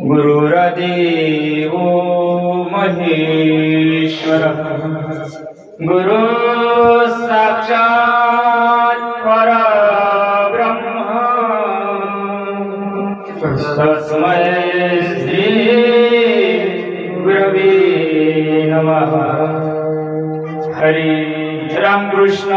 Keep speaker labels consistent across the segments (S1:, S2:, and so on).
S1: गुरुर्देव महेश्वर गुरु साक्षात् परब्रह्म तस्मै श्री गुरवे नमः। हरि राम कृष्ण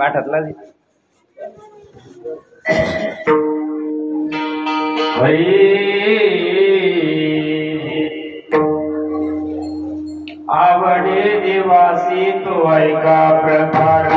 S2: पाठातला
S1: आवडे देवासी तो ऐका प्रकार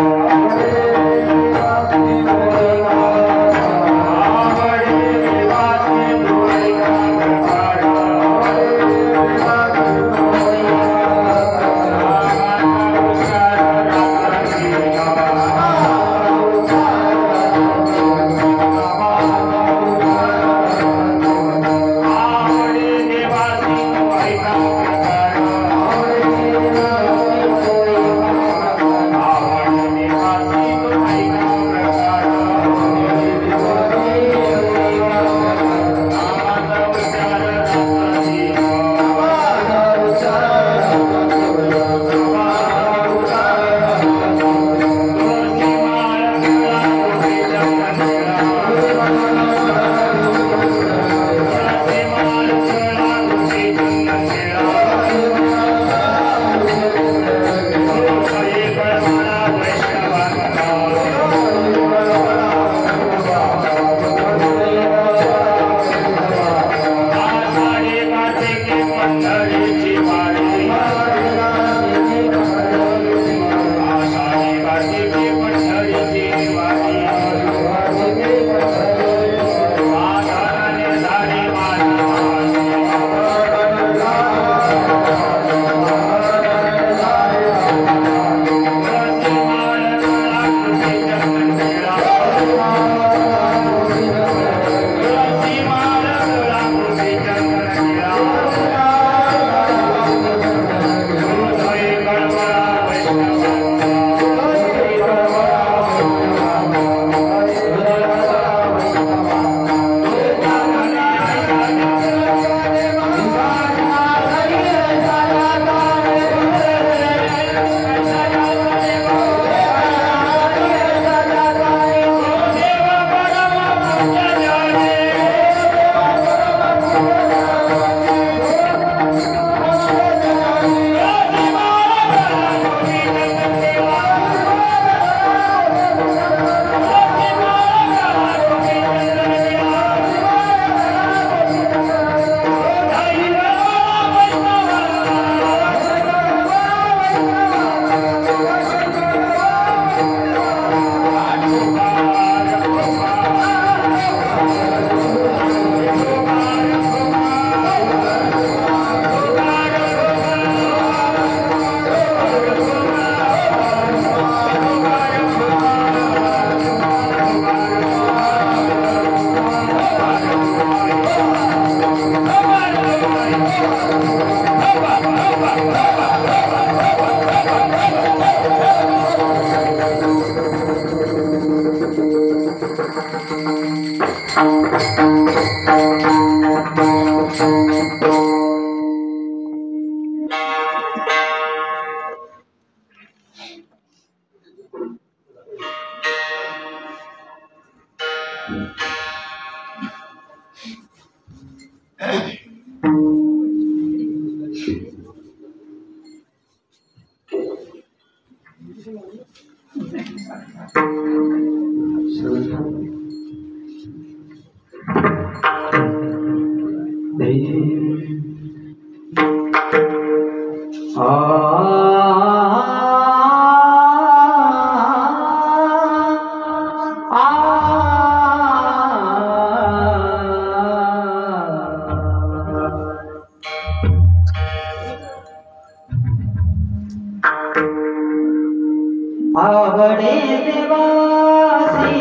S2: आवडे देवासी तो ऐका प्रकार आवडे देवासी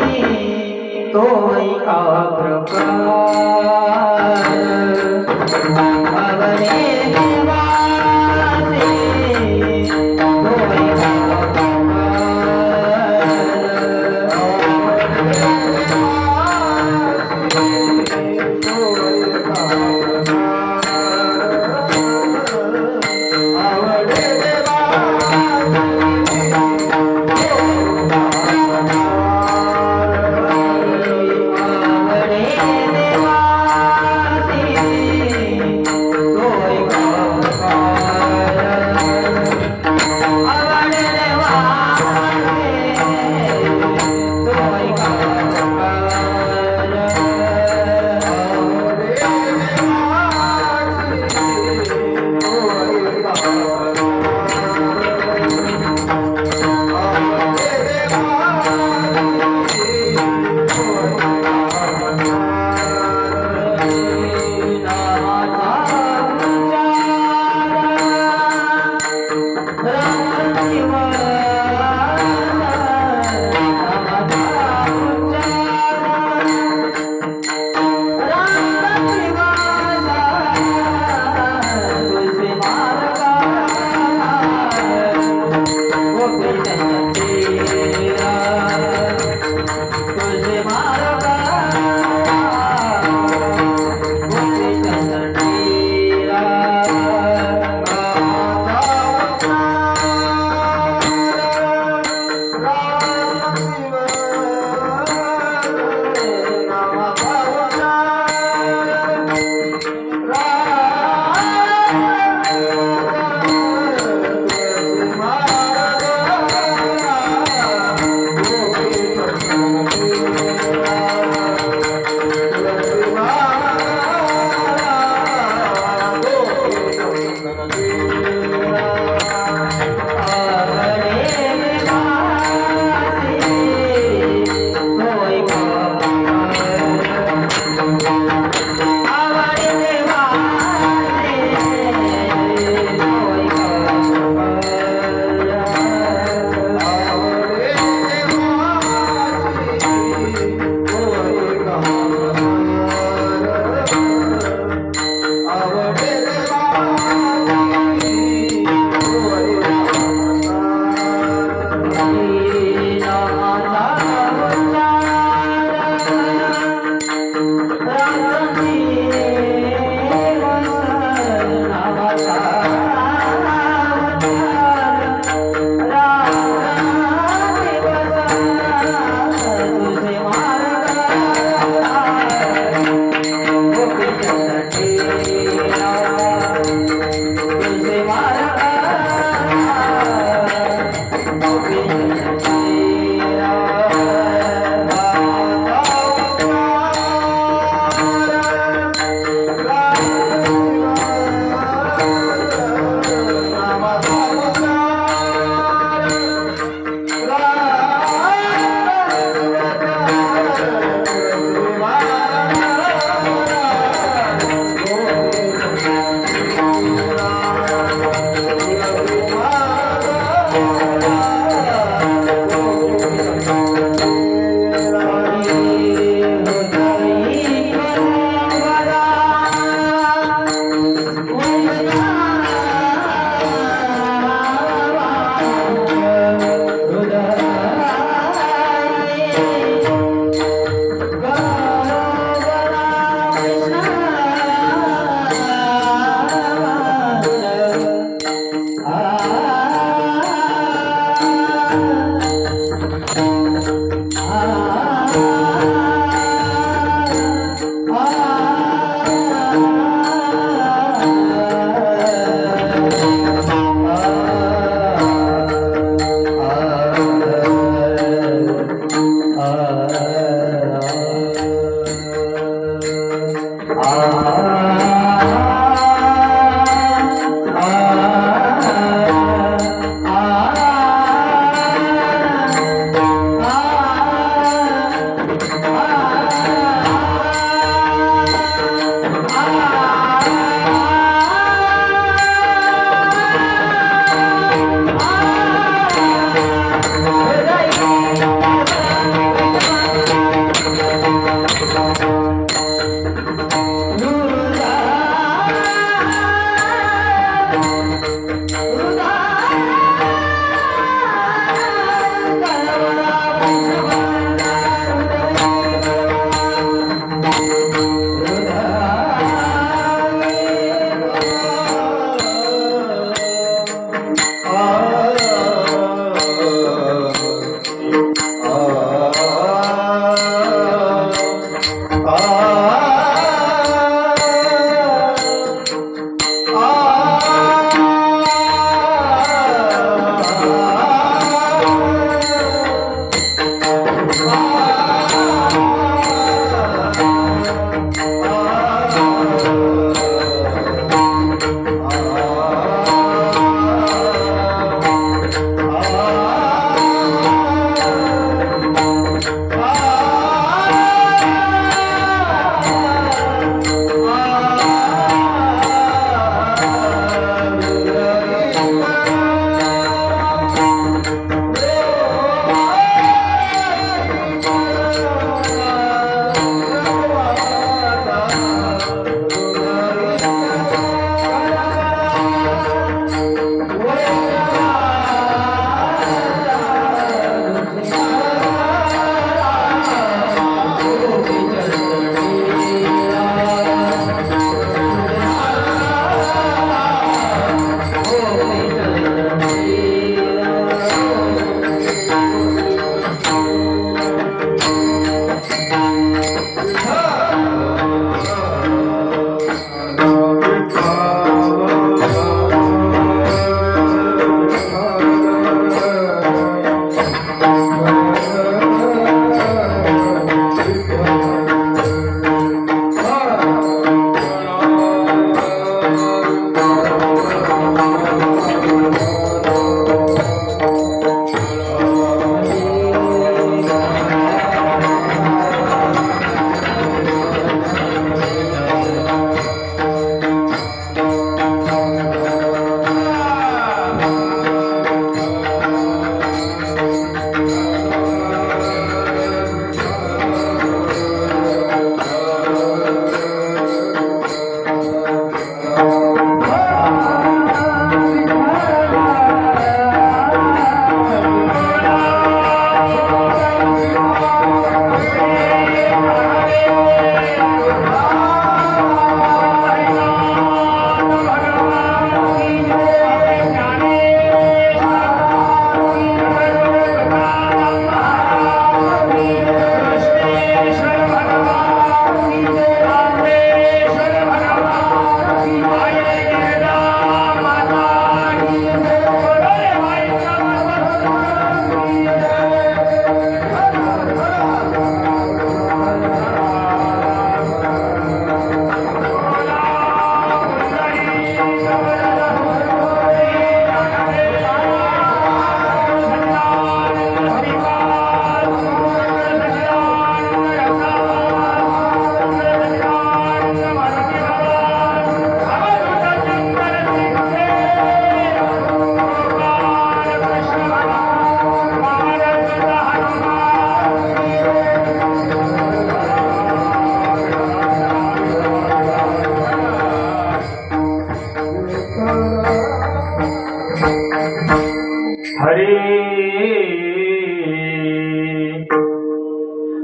S2: तो ऐका प्रकार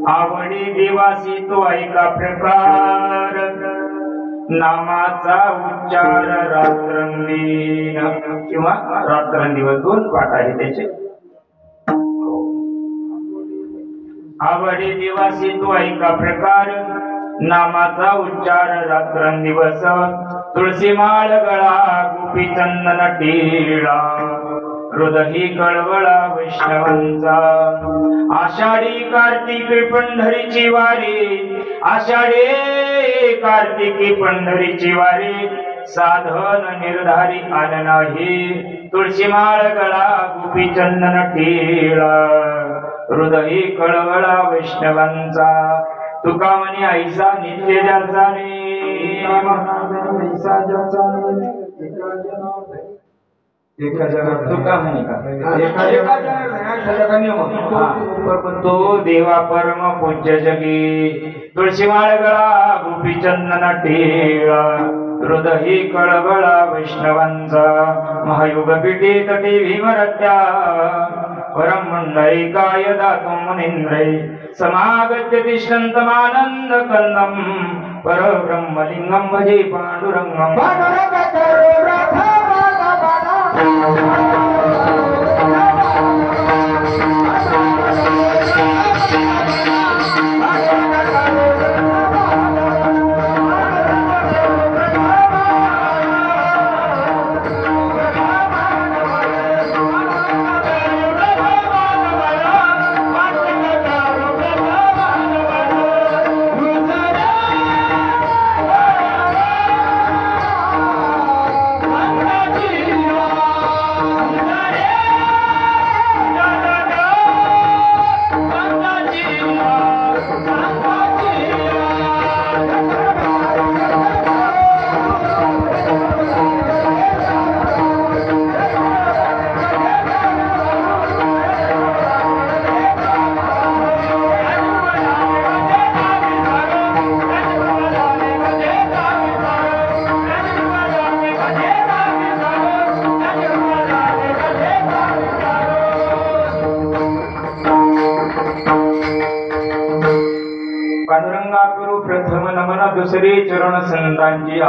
S1: आवडी देवासी तो ऐका प्रकार नामाचा उच्चार रात्रंदिन किंवा रात्रंदिवस दोन पाठ आहे त्याचे. आवडी दिवसी तो ऐका प्रकार नामाचा उच्चार रात्रंदिवस तुळशी माळ गळा गोपी चंदन टिळा हृदयी कळवळा वैष्णवांचा आषाढी कार्तिकी पंढरीची वारी आषाढी कार्तिकी पंढरीची वारी साधन निर्धारी आन नाही तुळशी माळ गळा गोपी चंदन टिळा हृदयी कळवळा वैष्णवांचा तुका म्हणे ऐसा नित्य ज्याचा तो देवा परम पूज्य जगी तुळशी माळ गळा गोपी चंदन टिळा हृदयी कळवळा वैष्णवांचा महायुग पीठी तटी भीमरत्या परम मंडलिकाय दातु मुनींद्रै समागत्य तिष्ठन्तमानन्द कन्दं परब्रह्मलिङ्गं भजे पाण्डुरङ्गं पांडुरंगा करू प्रथम नमन दुसरी चरण संतांची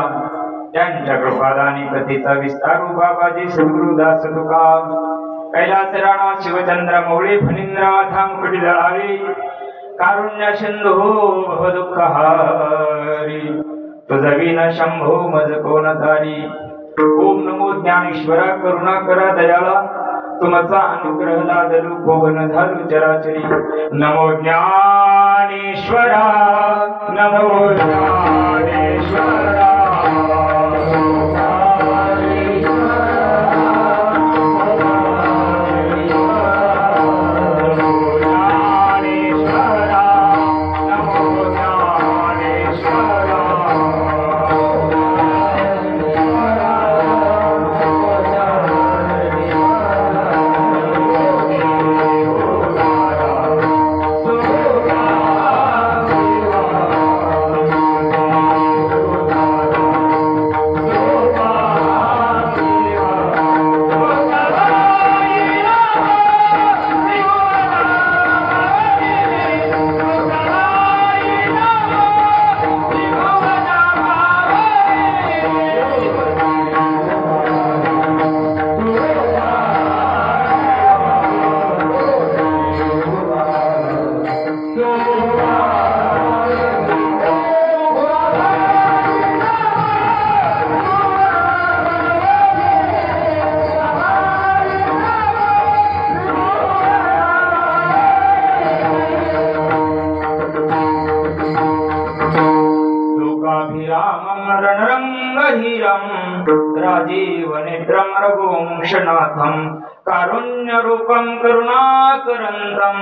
S1: त्यांच्या कृपादानी कथेचा विस्तार बाबाजी सद्गुरुदास तुका कैलास राणा शिवचंद्र मौळी फणींद्रनाथा मुकुटी जळावी कारुण्य सिंधू भव दुःख हारी तुझविन शंभो मज कोण तारी ओम नमो ज्ञानेश्वरा करुणा करा दयाळा तुमचा अनुग्रह लादलू भुवन झालू चराचरी नमो ज्ञानेश्वरा नमो ज्ञानेश्वरा राजीव नेत्रं रघुवंशनाथं कारुण्यरूपं करुणाकरन्दं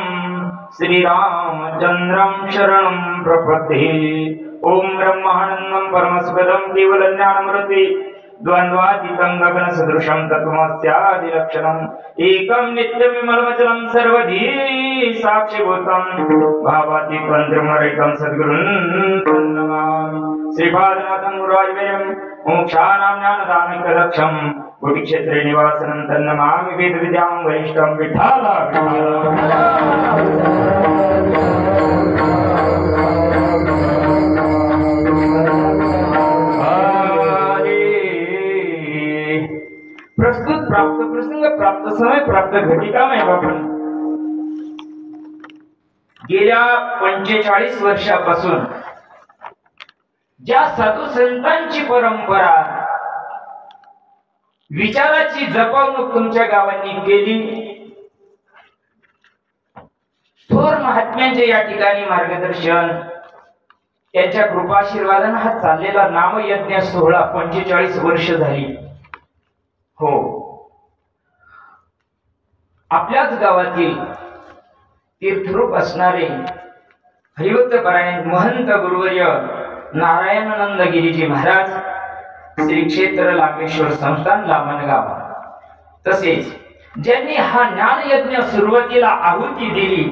S1: श्रीरामचन्द्रं शरणं प्रपद्ये ओम ब्रह्मानन्दं परमसुखदं केवलज्ञानमूर्ति द्वन्द्वातीतं गगनसदृशं तत्त्वमस्यादिलक्षणम् एकं नित्यविमलमचलं सर्वधी साक्षिभूतं भावातीतं त्रिगुणरहितं सद्गुरुं नमामि श्रीपादनाथं गुरुवायुर्यं मोक्षानां ज्ञानदानैकलक्षं कोटिक्षेत्रे निवासनं तन्नमामि वेदविद्यां वरिष्ठं विठ्ठला प्रस्तुत प्राप्त प्रसंग प्राप्त समय प्राप्त घटिका में आपण गेल्या 45 वर्षापासून ज्या साधू संतांची परंपरा विचाराची जपवणूक तुमच्या गावांनी केली, थोर महात्म्यांचे या ठिकाणी मार्गदर्शन, त्यांच्या कृपाशीर्वादाने हा चाललेला नामयज्ञ सोहळा 45 वर्ष झाली. हो, आपल्याच गावातील तीर्थरूप असणारे हरिभक्तपरायण महंत गुरुवर्य नारायणानंद गिरीजी महाराज, श्री क्षेत्र लांबेश्वर संस्थान लामणगाव, तसेच ज्यांनी हा ज्ञानयज्ञ सुरुवातीला आहुती दिली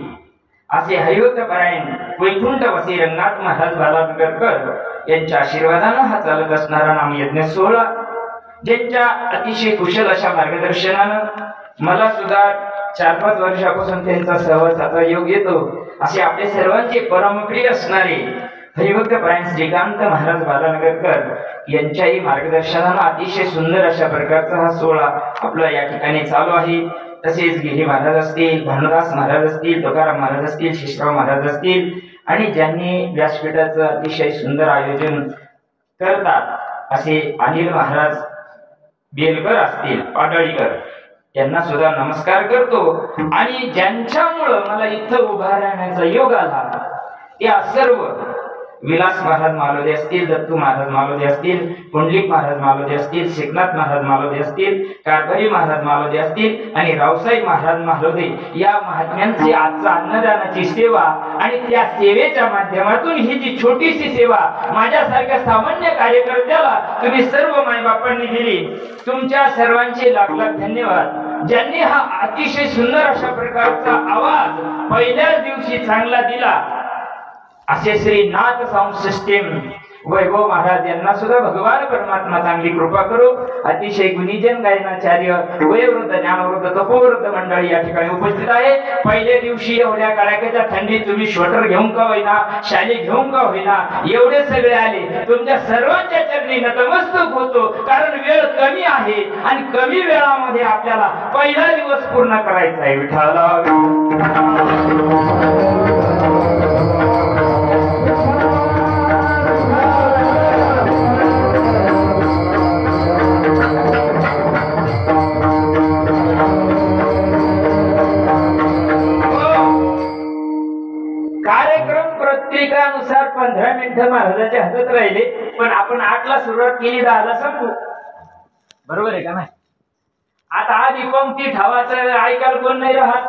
S1: असे हरिभक्तपरायण वैकुंठ वसी रंगनाथ महाराज बालानगरकर यांच्या आशीर्वादाने हा चालत असणारा नामयज्ञ सोहळा, ज्यांच्या अतिशय कुशल अशा मार्गदर्शनानं मला सुद्धा 4-5 वर्षापासून त्यांचा सहवासाचा योग येतो, असे आपले सर्वांचे परमप्रिय असणारे हरिभक्तपरायण श्रीकांत महाराज बालानगरकर यांच्याही मार्गदर्शनाने अतिशय सुंदर अशा प्रकारचा हा सोहळा आपला या ठिकाणी चालू आहे. तसेच गिरी महाराज असतील, भानुदास महाराज असतील, तुकाराम महाराज असतील, शेषराव महाराज असतील आणि ज्यांनी व्यासपीठाचं अतिशय सुंदर आयोजन करतात असे अनिल महाराज बेलकर असतील, पाडळीकर, यांना सुद्धा नमस्कार करतो. आणि ज्यांच्यामुळं मला इथं उभा राहण्याचा योग आला त्या सर्व विलास महाराज मालोदे असतील, दत्तू महाराज मालोदे असतील, पुंडलिक महाराज मालोदे असतील, शेखनाथ महाराज मालोदे असतील, कारभारी महाराज मालोदे असतील आणि रावसाहेब महाराज मालोदे या महात्म्यांची आजचा अन्नदानाची सेवा आणि त्या सेवेच्या माध्यमातून ही जी छोटीशी सेवा माझ्यासारख्या सामान्य कार्यकर्त्याला तुम्ही सर्व मायबापांनी दिली, तुमच्या सर्वांचे लाख लाख धन्यवाद. ज्यांनी हा अतिशय सुंदर अशा प्रकारचा आवाज पहिल्याच दिवशी चांगला दिला असे श्री नाथ साऊंड सिस्टीम वैभव महाराज यांना सुद्धा भगवान परमात्मा चांगली कृपा करो. अतिशय गुणीजन गायनाचार्य, वयोवृद्ध, ज्ञानवृद्ध, तपोवृद्ध मंडळी या ठिकाणी उपस्थित आहे. पहिल्या दिवशी एवढ्या कडाक्याच्या थंडीत तुम्ही स्वेटर घेऊन का होईना, शाली घेऊन का होईना, एवढे सगळे आले. तुमच्या सर्वांच्या चरणी नतमस्तक होतो, कारण वेळ कमी आहे आणि कमी वेळामध्ये आपल्याला पहिला दिवस पूर्ण करायचा आहे. विठ्ठला नुसार 15 मिनिटं महाराजांच्या हातात राहिले, पण आपण 8ला सुरुवात केली, 10ला संपू. बरोबर आहे का नाही? आता आधी पंक्ती ठेवायचं ऐकायला कोण नाही राहत,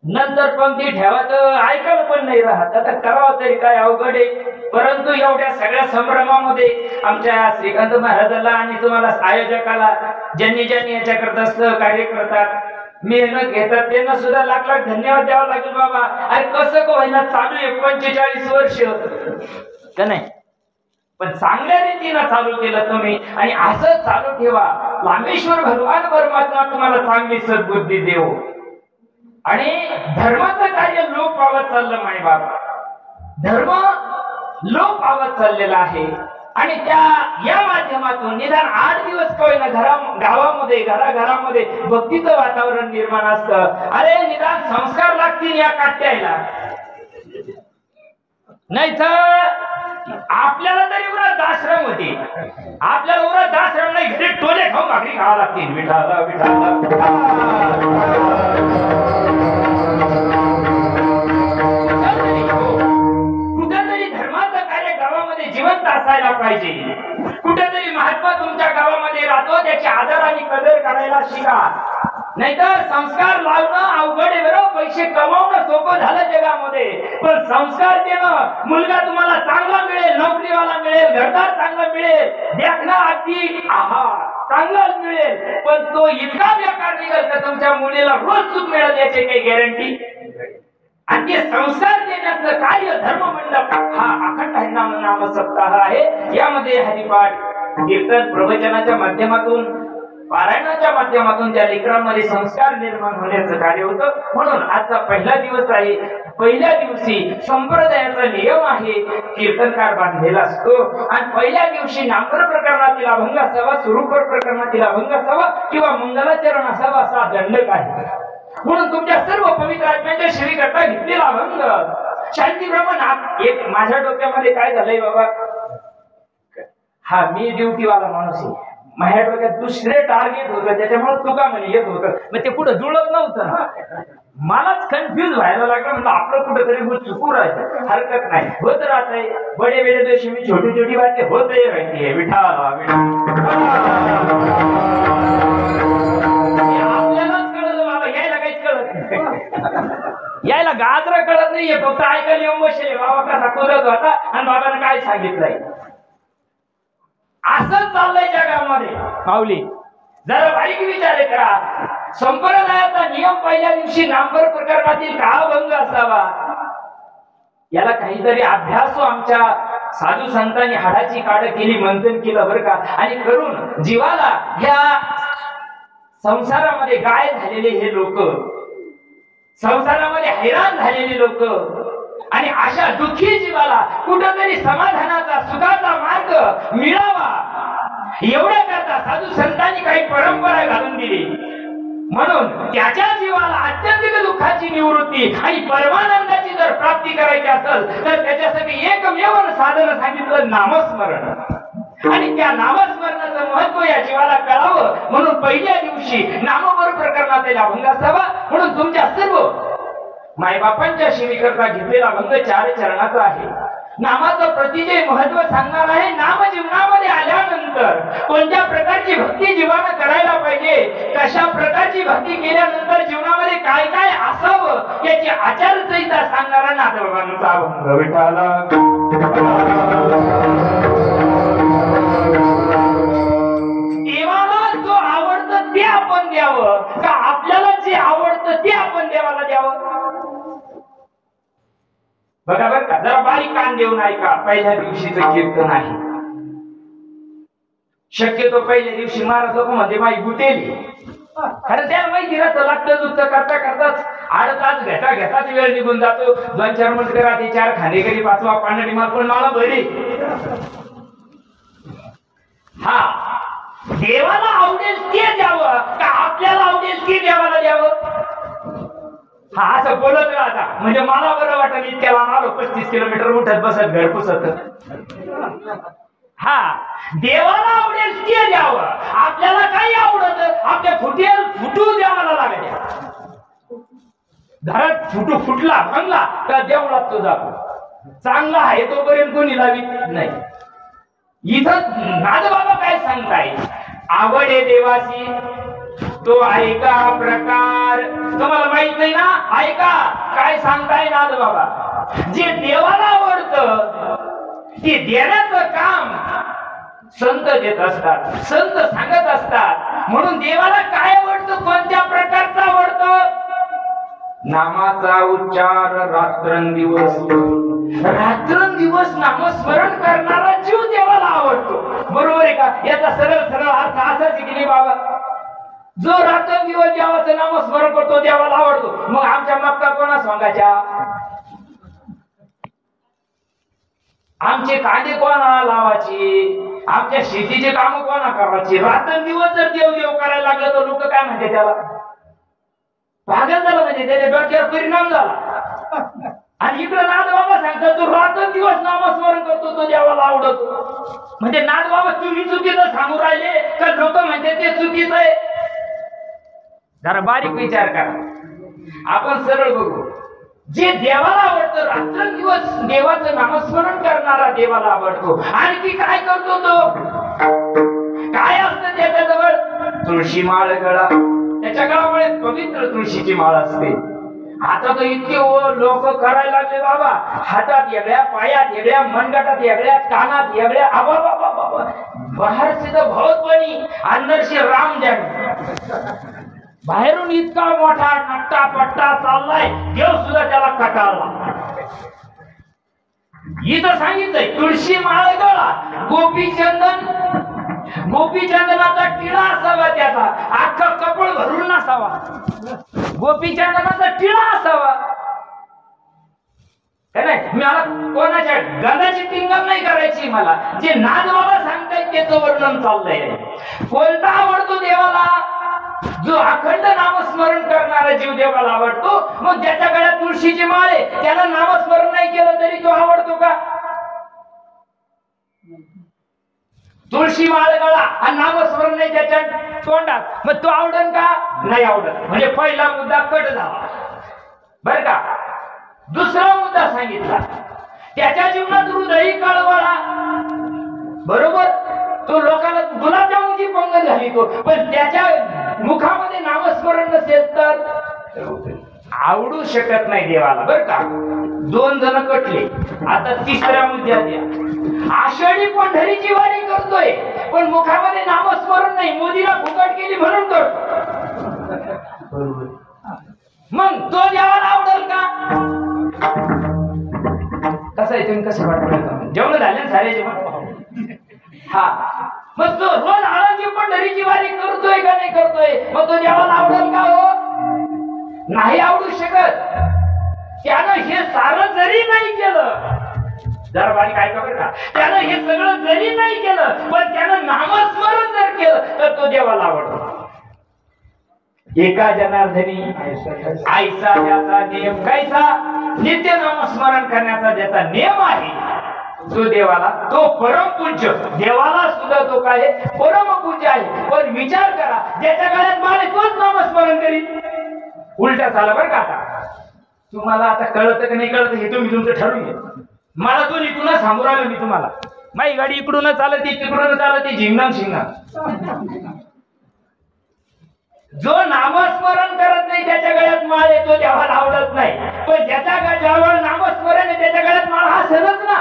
S1: नंतर पंक्ती ठेवायचं ऐकायला पण नाही राहत. आता करावं तरी काय, अवघड आहे. परंतु एवढ्या सगळ्या संभ्रमामध्ये आमच्या श्रीकांत महाराजाला आणि तुम्हाला आयोजकाला, ज्यांनी याच्याकरता सहकार्य करतात, मेहनत घेतात, त्यांना सुद्धा लाख लाख धन्यवाद द्यावा लागेल बाबा. अरे कसं का होईना चालू आहे 45 वर्ष का नाही, पण चांगल्या रीतीनं चालू केलं तुम्ही आणि असं चालू ठेवा. लांबेश्वर भगवान परमात्मा तुम्हाला चांगली सद्बुद्धी देव. आणि धर्माचं कार्य लोप पावत चाललं माय बाबा, धर्म लोप पावत चाललेला आहे आणि त्या या माध्यमातून निदान 8 दिवस का होईना गावामध्ये घराघरामध्ये भक्तीचं वातावरण निर्माण असतं. अरे निदान संस्कार लागतील या काट्याला, नाही तर आपल्याला तरी वृद्धाश्रम होते, आपल्याला वृद्धाश्रम नाही, घरी टोले खाऊन भाकरी खावा लागतील. विठाला विठाला कुठेतरी धर्माचं कार्य गावामध्ये जिवंत असायला पाहिजे. कुठेतरी महात्मा तुमच्या गावामध्ये राहतो, त्याची आदर आणि कदर करायला शिका. नाहीतर संस्कार लावणं अवघड आहे बरं, पैसे कमावणं सोपं झालं जगामध्ये, पण संस्कार देणं, मुलगा तुम्हाला चांगला मिळेल, नोकरीवाला मिळेल, घरदार चांगला मिळेल, देखणं अगदी चांगला मिळेल, पण तो इतका बेकार निघेल का तुमच्या मुलीला रोज चूक मिळेल याची काही गॅरंटी. आणि ते संस्कार देण्याचं कार्य धर्म मंडप हा अखंड नाम सप्ताह आहे. यामध्ये हरिपाठ, कीर्तन, प्रवचनाच्या माध्यमातून, पारायणाच्या माध्यमातून त्या लेकरांमध्ये संस्कार निर्माण होण्याचं कार्य होतं. म्हणून आजचा पहिला दिवस आहे. पहिल्या दिवशी संप्रदायाचा नियम आहे, कीर्तनकार बांधलेला असतो आणि पहिल्या दिवशी नामकर प्रकरणातील अभंग असावा, सुरूपर प्रकरणातील अभंग असावा किंवा मंगलाचरण असावा असा दंडक आहे. म्हणून तुमच्या सर्व पवित्र आत्म्यांच्या श्री करता घेतलेला अभंग शांती ब्रह्म एक माझ्या डोक्यामध्ये काय झालंय बाबा, हा मी ड्युटीवाला माणूस आहे, माझ्या डोक्यात दुसरे टार्गेट होतं, त्याच्यामुळे तुका म्हणे येत होतं, मग ते कुठं जुळत नव्हतं, मलाच कन्फ्युज व्हायला लागलं. म्हणलं आपलं कुठेतरी चुकू राहायचं, हरकत नाही, होत राहतंय. बडे बडे दिवशी मी छोटी छोटी बातमी होते राहते. विठाला आपल्यालाच कळलं, बाबा यायला काहीच कळत नाही, यायला गाजर कळत नाहीये, फक्त ऐकायला येऊन बसले बाबा कसा कुदत होता आणि बाबाने काय सांगितलंय. असंच चाललंय जगामध्ये माऊली. जरा बारीक विचार करा. संप्रदायाचा नियम पहिल्या दिवशी नामकर प्रकरणातील का भंग असावा, याला काहीतरी अभ्यासो आमच्या साधू संतांनी हाडाची काढ केली, मंथन केलं बरं का, आणि करून जीवाला ह्या संसारामध्ये गाय झालेले हे लोक, संसारामध्ये हैराण झालेले लोक, आणि अशा दुःखी जीवाला कुठंतरी समाधानाचा सुखाचा मार्ग मिळावा एवढ्या करता साधू संतांनी काही परंपरा घालून दिली. म्हणून त्याच्या जीवाला अत्यंतिक दुःखाची निवृत्ती आणि परमानंदाची जर प्राप्ती करायची असेल तर त्याच्यासाठी एकमेव साधन सांगितलं नामस्मरण. आणि त्या नामस्मरणाचं महत्व या जीवाला कळावं म्हणून पहिल्या दिवशी नामवर प्रकरणात अभंग असावा. म्हणून तुमच्या सर्व मायबापांच्या सेवेकरता घेतलेला अभंग 4 चरणाचा आहे. नामाचं प्रतिजय महत्व सांगणार आहे. नाम जीवनामध्ये आल्यानंतर कोणत्या प्रकारची भक्ती जीवानं करायला पाहिजे, कशा प्रकारची भक्ती केल्यानंतर जीवनामध्ये काय काय असावं याची आचारसंहिता सांगणारा नाथबाबांचा अभंग. विठाला देवाला जो आवडतं ते आपण द्यावं का आपल्याला जे आवडतं ते आपण देवाला द्यावं. बघा बरं का, जरा बारीक कान देऊन ऐका. पहिल्या दिवशीचं कीर्तन आहे. शक्यतो पहिल्या दिवशी महाराज लोक मध्ये माई गुटेली, कारण त्याला माहिती राहतं लागतं दुखतं करता करताच 8 तास घेताच वेळ निघून जातो. 2-4 मिनिट करा, ते 4 खांदेकरी 5वा पांढरी माल पण मला बरी. हा, देवाला आवडेल ते द्यावं का आपल्याला आवडेल ते देवाला द्यावं. हा, असं बोलत राहता म्हणजे मला बरं वाटत. इतक्याला आलो 35 किलोमीटर उठत बसत घर पुसत. हा, देवाला आवडेल ते द्यावं. आपल्याला काही आवडत आपल्या फुटू देवाला लागेल. घरात फुटला चांगला का देवळात तो जातो. चांगला आहे तोपर्यंत कोणी लावित नाही. इथं नाथबाबा काय सांगताय, आवडे देवासी तो ऐका प्रकार. तुम्हाला माहित नाही ना, ऐका काय सांगताय नाथबाबा. जे देवाला आवडतं ते देण्याचं काम संत देत असतात, संत सांगत असतात. म्हणून देवाला काय आवडतं, कोणत्या प्रकारचं आवडतं. नामाचा उच्चार रात्रंदिवस नामस्मरण करणारा जीव देवाला आवडतो. बरोबर आहे का. याचा सरळ अर्थ असाच की नाही बाबा, जो रात्रंदिवस देवाचं नामस्मरण करतो देवाला आवडतो. मग आमच्या मक्का कोणा सांगायच्या, आमचे कांदे कोणा लावायचे, आमच्या शेतीचे काम कोणा करायचे. रात्रंदिवस जर देव करायला लागलं तर लोक काय म्हणते, त्याला पागल झालं, म्हणजे त्याच्या डोक्यावर परिणाम झाला. आणि इकडे नाथबाबा सांगतात तो रात्रंदिवस नामस्मरण करतो तो देवाला आवडतो. म्हणजे नाथबाबा तुम्ही चुकीचं सांगू राहिले का लोक म्हणते ते चुकीचं आहे. जरा बारीक विचार करा. आपण सरळ बघू. जे देवाला आवडतं रात्रंदिवस देवाचं नामस्मरण करणारा देवाला आवडतो. आणखी काय करतो तो, काय असतं त्याच्याजवळ, तुळशी माळ गळा. त्याच्या गळामुळे पवित्र तुळशीची माळ असते. आता तर इतके लोक करायला लागले बाबा, हातात वेगळ्या, पायात वेगळ्या, मनगटात वेगळ्या, कानात वेगळ्या. आबा बाबा बाबा, बाहेर सिद्ध बहुत बनी अंदर से राम जाने. बाहेरून इतका मोठा नट्टा पट्टा चाललाय, देव सुद्धा त्याला कटाळला. इथं सांगितलंय तुळशी माळ गळा, गोपीचंदनाचा टिळा असावा, त्याचा अख्खा कपड भरून नसावा, गोपीचंदनाचा टिळा असावा. मला कोणाच्या गंधाची टिंगल नाही करायची. मला जे नाथबाबा सांगतायत त्याचं वर्णन चाललंय. कोणता आवडतो देवाला, जो अखंड नामस्मरण करणारा जीव देवाला आवडतो. मग ज्याच्या गळ्यात तुळशीची माळ आहे त्याला नामस्मरण नाही केलं तरी तो आवडतो का? तुळशी माळ गळा आणि नामस्मरण नाही त्याच्या तोंडात, मग तो आवडन का? नाही आवडत. म्हणजे पहिला मुद्दा कट झाला बर का. दुसरा मुद्दा सांगितला, त्याच्या जीवनात हृदयी कळवळा. बरोबर, तो लोकांना गुलाबजामुनची पंगत झाली तो, पण त्याच्या मुखामध्ये नामस्मरण नसेल तर आवडू शकत नाही देवाला बर का. 2 जण कटले. आता तिसऱ्या मुद्द्यात या. आषाढी पंढरीची वारी करतोय पण मुखामध्ये नामस्मरण नाही, मोदीला फुकट केली म्हणून करतो. मग तो देवाला आवडेल का? कसं आहे, तुम्ही कसं वाटत? जेवण झाले सारे जेवण. हा, मग तो रोज आळंदी पंढरीची वारी करतोय का नाही करतोय, मग तो देवाला आवडेल का? हो, नाही आवडू शकत. त्यानं हे सारं जरी नाही केलं, जरा बारीक ऐका बरं का, त्यानं हे सगळं जरी नाही केलं पण त्यानं नामस्मरण जर केलं तर तो देवाला आवडतो. एका जनार्दनी आईचा त्याचा नियम कैसा, नित्य नामस्मरण करण्याचा ज्याचा नियम आहे तो देवाला, तो परमपूज्य. देवाला सुद्धा तो काय परमपूज्य आहे. पण विचार करा, ज्याच्या गळ्यात माळ आहे तोच नामस्मरण करीत. उलटा झाला बरं का. आता तुम्हाला आता कळतं की नाही कळतं हे तुम्ही तुमचं ठरवून घ्या. मला तो इकडून सांगू राहिलो मी तुम्हाला, माझी गाडी इकडून चालते तिकडून चालते, झिंगण झिंगण. जो नामस्मरण करत नाही त्याच्या गळ्यात माळ आहे तो देवाला आवडत नाही. पण ज्याच्या गळ्यावर नामस्मरण आहे त्याच्या गळ्यात माळ हा सहज ना.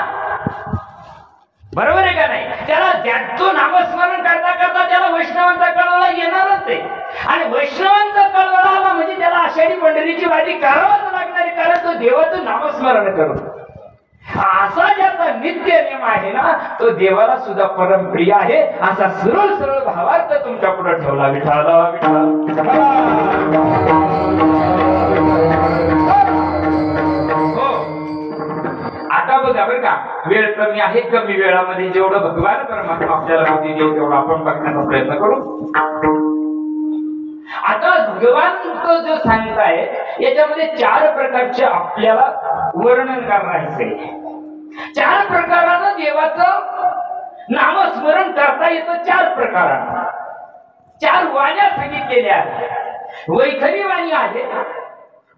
S1: बरोबर आहे का नाही? त्याला तो नामस्मरण करता करता त्याला वैष्णवांचा कळवळा येणारच आहे. आणि वैष्णवांचा कळवळा आला म्हणजे त्याला आषाढी पंढरीची वारी करावंच लागणार आहे, कारण तो देवाचं नामस्मरण करतो. असा ज्याचा नित्य नियम आहे ना तो देवाला सुद्धा परमप्रिय आहे. असा सरळ सरळ भावार्थ तुमच्या पुढे ठेवला. विठाला हो. आता बघा बरं का, वेळ कमी आहे, कमी वेळामध्ये जेवढं भगवान परमात्मा आपल्याला बुद्धी देईल तेवढं आपण बघण्याचा प्रयत्न करू. आता भगवान तो जो सांगताय याच्यामध्ये 4 प्रकारचे आपल्याला वर्णन करायचंय. 4 प्रकारानं देवाचं नामस्मरण करता येतं. 4 प्रकारानं 4 वाण्या सांगितलेल्या आहेत. वैखरी वाणी आहे,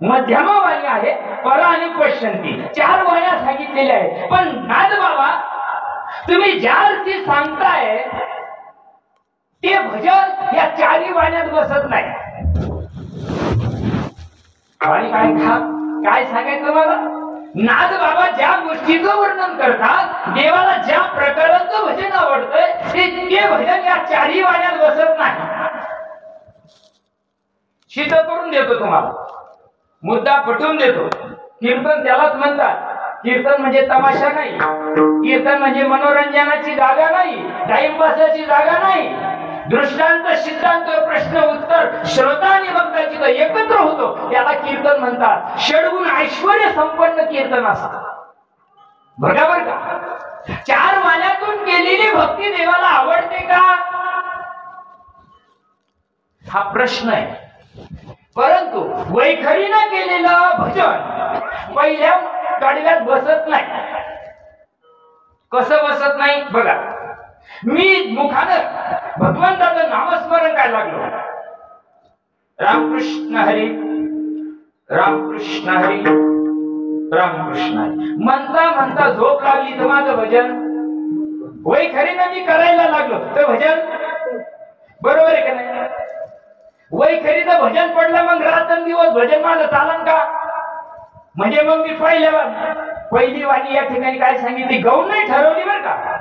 S1: मध्यमा वाणी आहे, पर आणि पश्चंती. 4 वाण्या सांगितलेल्या आहेत. पण नाद बाबा तुम्ही ज्या अर्थी सांगताय ते भजन या 4 वाण्यात बसत नाही. आणि काय सांगायचं मला? नाद बाबा ज्या गोष्टीचं वर्णन करतात, देवाला ज्या प्रकाराचं भजन आवडतंय ते भजन या 4 वाण्यात बसत नाही. सिद्ध करून देतो तुम्हाला, मुद्दा पटवून देतो. कीर्तन त्यालाच म्हणतात. कीर्तन म्हणजे तमाशा नाही, कीर्तन म्हणजे मनोरंजनाची जागा नाही, टाइमपासाची जागा नाही. दृष्टांत सिद्धांत प्रश्न उत्तर श्रोता आणि भक्ताची एकत्र होतो त्याला कीर्तन म्हणतात. षड्गुण ऐश्वर्य संपन्न कीर्तन असतं. बरोबर का? 4 वाण्यातून केलेली भक्ती देवाला आवडते का हा प्रश्न आहे. परंतु वैखरीनं केलेलं भजन पहिल्या कडव्यात बसत नाही. कसं बसत नाही बघा. मी मुखानं भगवंताचं नामस्मरण काय लागलो, रामकृष्ण हरी रामकृष्ण हरी रामकृष्ण हरी म्हणता म्हणता झोप लागली तर माझं भजन वैखरीनं मी करायला लागलो तर भजन बरोबर आहे का नाही? वैखरीचं भजन पडलं मग रात्रंदिवस भजन माझं चालन का? म्हणजे मग मी पहिली वाणी या ठिकाणी काय सांगितली, गौण नाही ठरवली बरं का.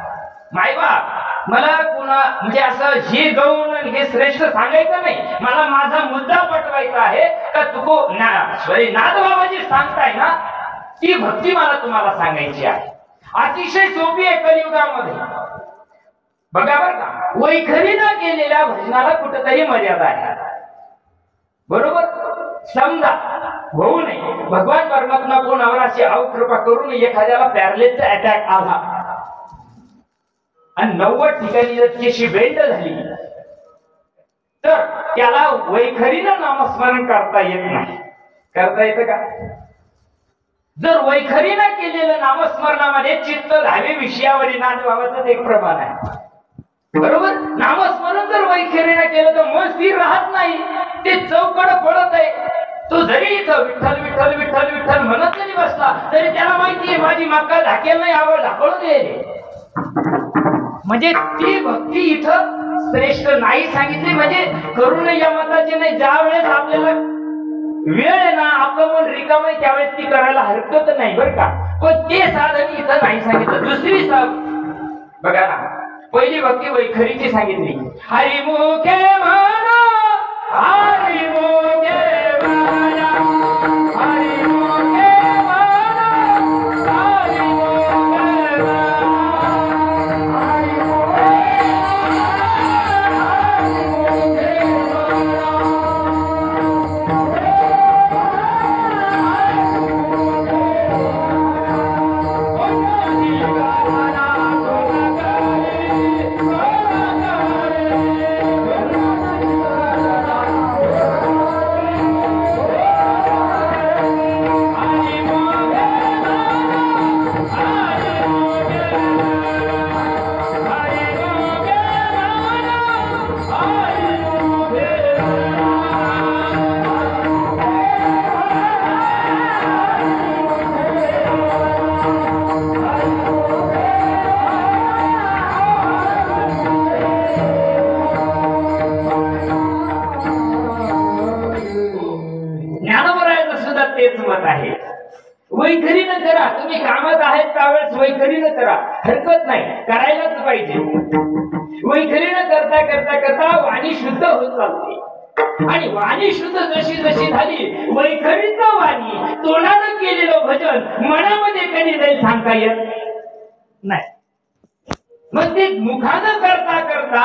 S1: मायबाप मला पुन्हा म्हणजे असं हे गौण हे श्रेष्ठ सांगायचं नाही, मला माझा मुद्दा पटवायचा आहे का नाद बाबाजी सांगताय ना ती भक्ती मला तुम्हाला सांगायची आहे. अतिशय सोपी आहे कलियुगामध्ये. बघा बरं का, वैखरीनं केलेल्या भजनाला कुठेतरी मर्यादा आहे. बरोबर? समजा होऊ नये भगवान परमात्मा कोणावर अशी अवकृपा करून एखाद्याला पॅरालिसचा अटॅक आला आणि 90 ठिकाणी त्याची बेंड झाली तर त्याला वैखरीनं नामस्मरण करता येत नाही. करता येतं का? जर वैखरीनं केलेलं नामस्मरणामध्ये चित्त धावे विषयावर नाथ बाबाचं एक प्रमाण आहे. बरोबर. नामस्मरण जर वैखरीनं केलं तर मन स्थिर राहत नाही, ते चौकड पडत आहे. तो जरी इथं विठ्ठल विठ्ठल विठ्ठल विठ्ठल म्हणत जरी बसला तरी त्याला माहितीये माझी माका झाकेल नाही, आवड झाकळून येईल. म्हणजे ती भक्ती इथं श्रेष्ठ नाही सांगितली. म्हणजे करू नये या मताचे नाही. ज्या वेळेस आपल्याला वेळ आहे ना, आपलं मन रिकाम आहे, त्यावेळेस ती करायला हरकत नाही बरं का. पण ते साधन इथं नाही सांगितलं. दुसरी बघा ना, पहिली भक्ती वैखरीची सांगितली. हरिमुखे म्हणा हरिमुखे म्हणा हरिमुखे म्हणा आहे. वैखरीनं करा. तुम्ही कामात आहेत त्यावेळेस वैखरीनं करा, हरकत नाही, करायलाच पाहिजे. वैखरीनं करता करता करता वाणी शुद्ध होत चालते. आणि वाणी शुद्ध जशी जशी झाली, वैखरीचं वाणी तोंडानं केलेलं भजन मनामध्ये कधी जाईल सांगता येत नाही. मग ते मुखानं करता करता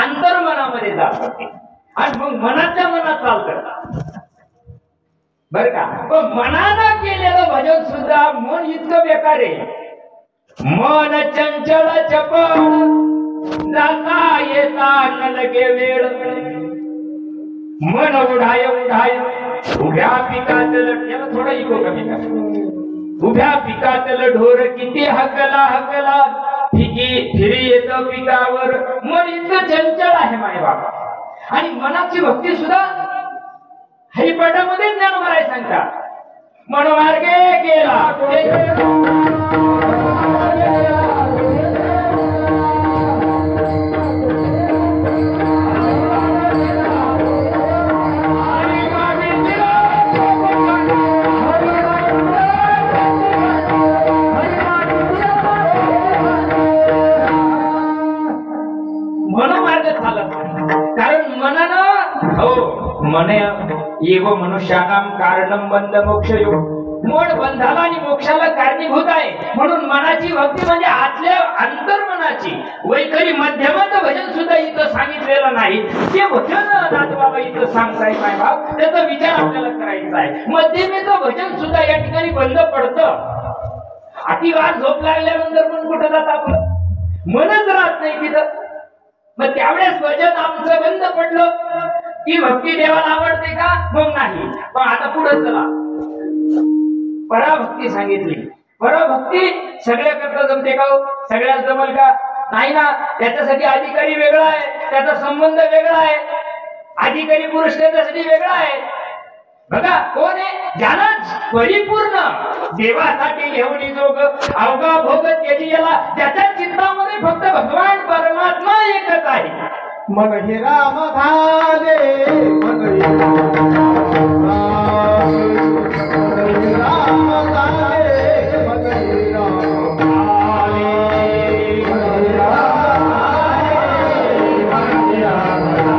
S1: अंतर्मनामध्ये जात आणि मग मनाच्या मनात चालतं बर का. पण मनानं केलेलं भजन सुद्धा मन इतकं बेकार आहे. मन चंचल चपळ जाता येता न लगे वेळ. मन उडाय उडाय उभ्या पिकातलं, याला थोडं इको कमी कर. उभ्या पिकातलं ढोर किती हकला हकला फिरी येत पिकावर. मन इतकं चंचल आहे माय बाबा. आणि मनाची भक्ती सुद्धा हरिपाठामध्ये ज्ञान महाराज सांगतात. मनोमार्गे गेला मनोमार्ग चालत. कारण मनानं मन एव मनुष्यानाम कारणम बंध मोक्षयो. मन बंधाला आणि मोक्षाला कारणीभूत आहे. म्हणून मनाची भक्ती म्हणजे आतल्या अंतर्मनाची. वैखरी मध्यमाचं भजन सुद्धा इथं सांगितलेलं नाही. ते भजन नाथबाबा इथं सांगताय माय बाप, त्याचा विचार आपल्याला करायचा आहे. मध्यमेचं भजन सुद्धा या ठिकाणी बंद पडतं. अतिवाद झोप लागल्यानंतर पण कुठं जात आपलं मनच राहत नाही तिथं. मग त्यावेळेस भजन आमचं बंद पडलं. ती भक्ती देवाला आवडते का? मग नाही. पण आता पुढे चला, पराभक्ती सांगितली. पराभक्ती सगळ्या करता जमते का? सगळ्याला जमल का? नाही ना. त्याच्यासाठी अधिकारी वेगळा आहे, त्याचा संबंध वेगळा आहे. अधिकारी पुरुष त्याच्यासाठी वेगळा आहे. बघा कोण आहे? ज्याला परिपूर्ण देवासाठी घेऊन जोग अवघा भोग त्याची याला, त्याच्या चित्तामध्ये फक्त भगवान परमात्मा एकच आहे.
S2: मग हे राम झाले, मग हे राम झाले, मग हे राम झाले, मग हे राम झाले, मग हे राम झाले,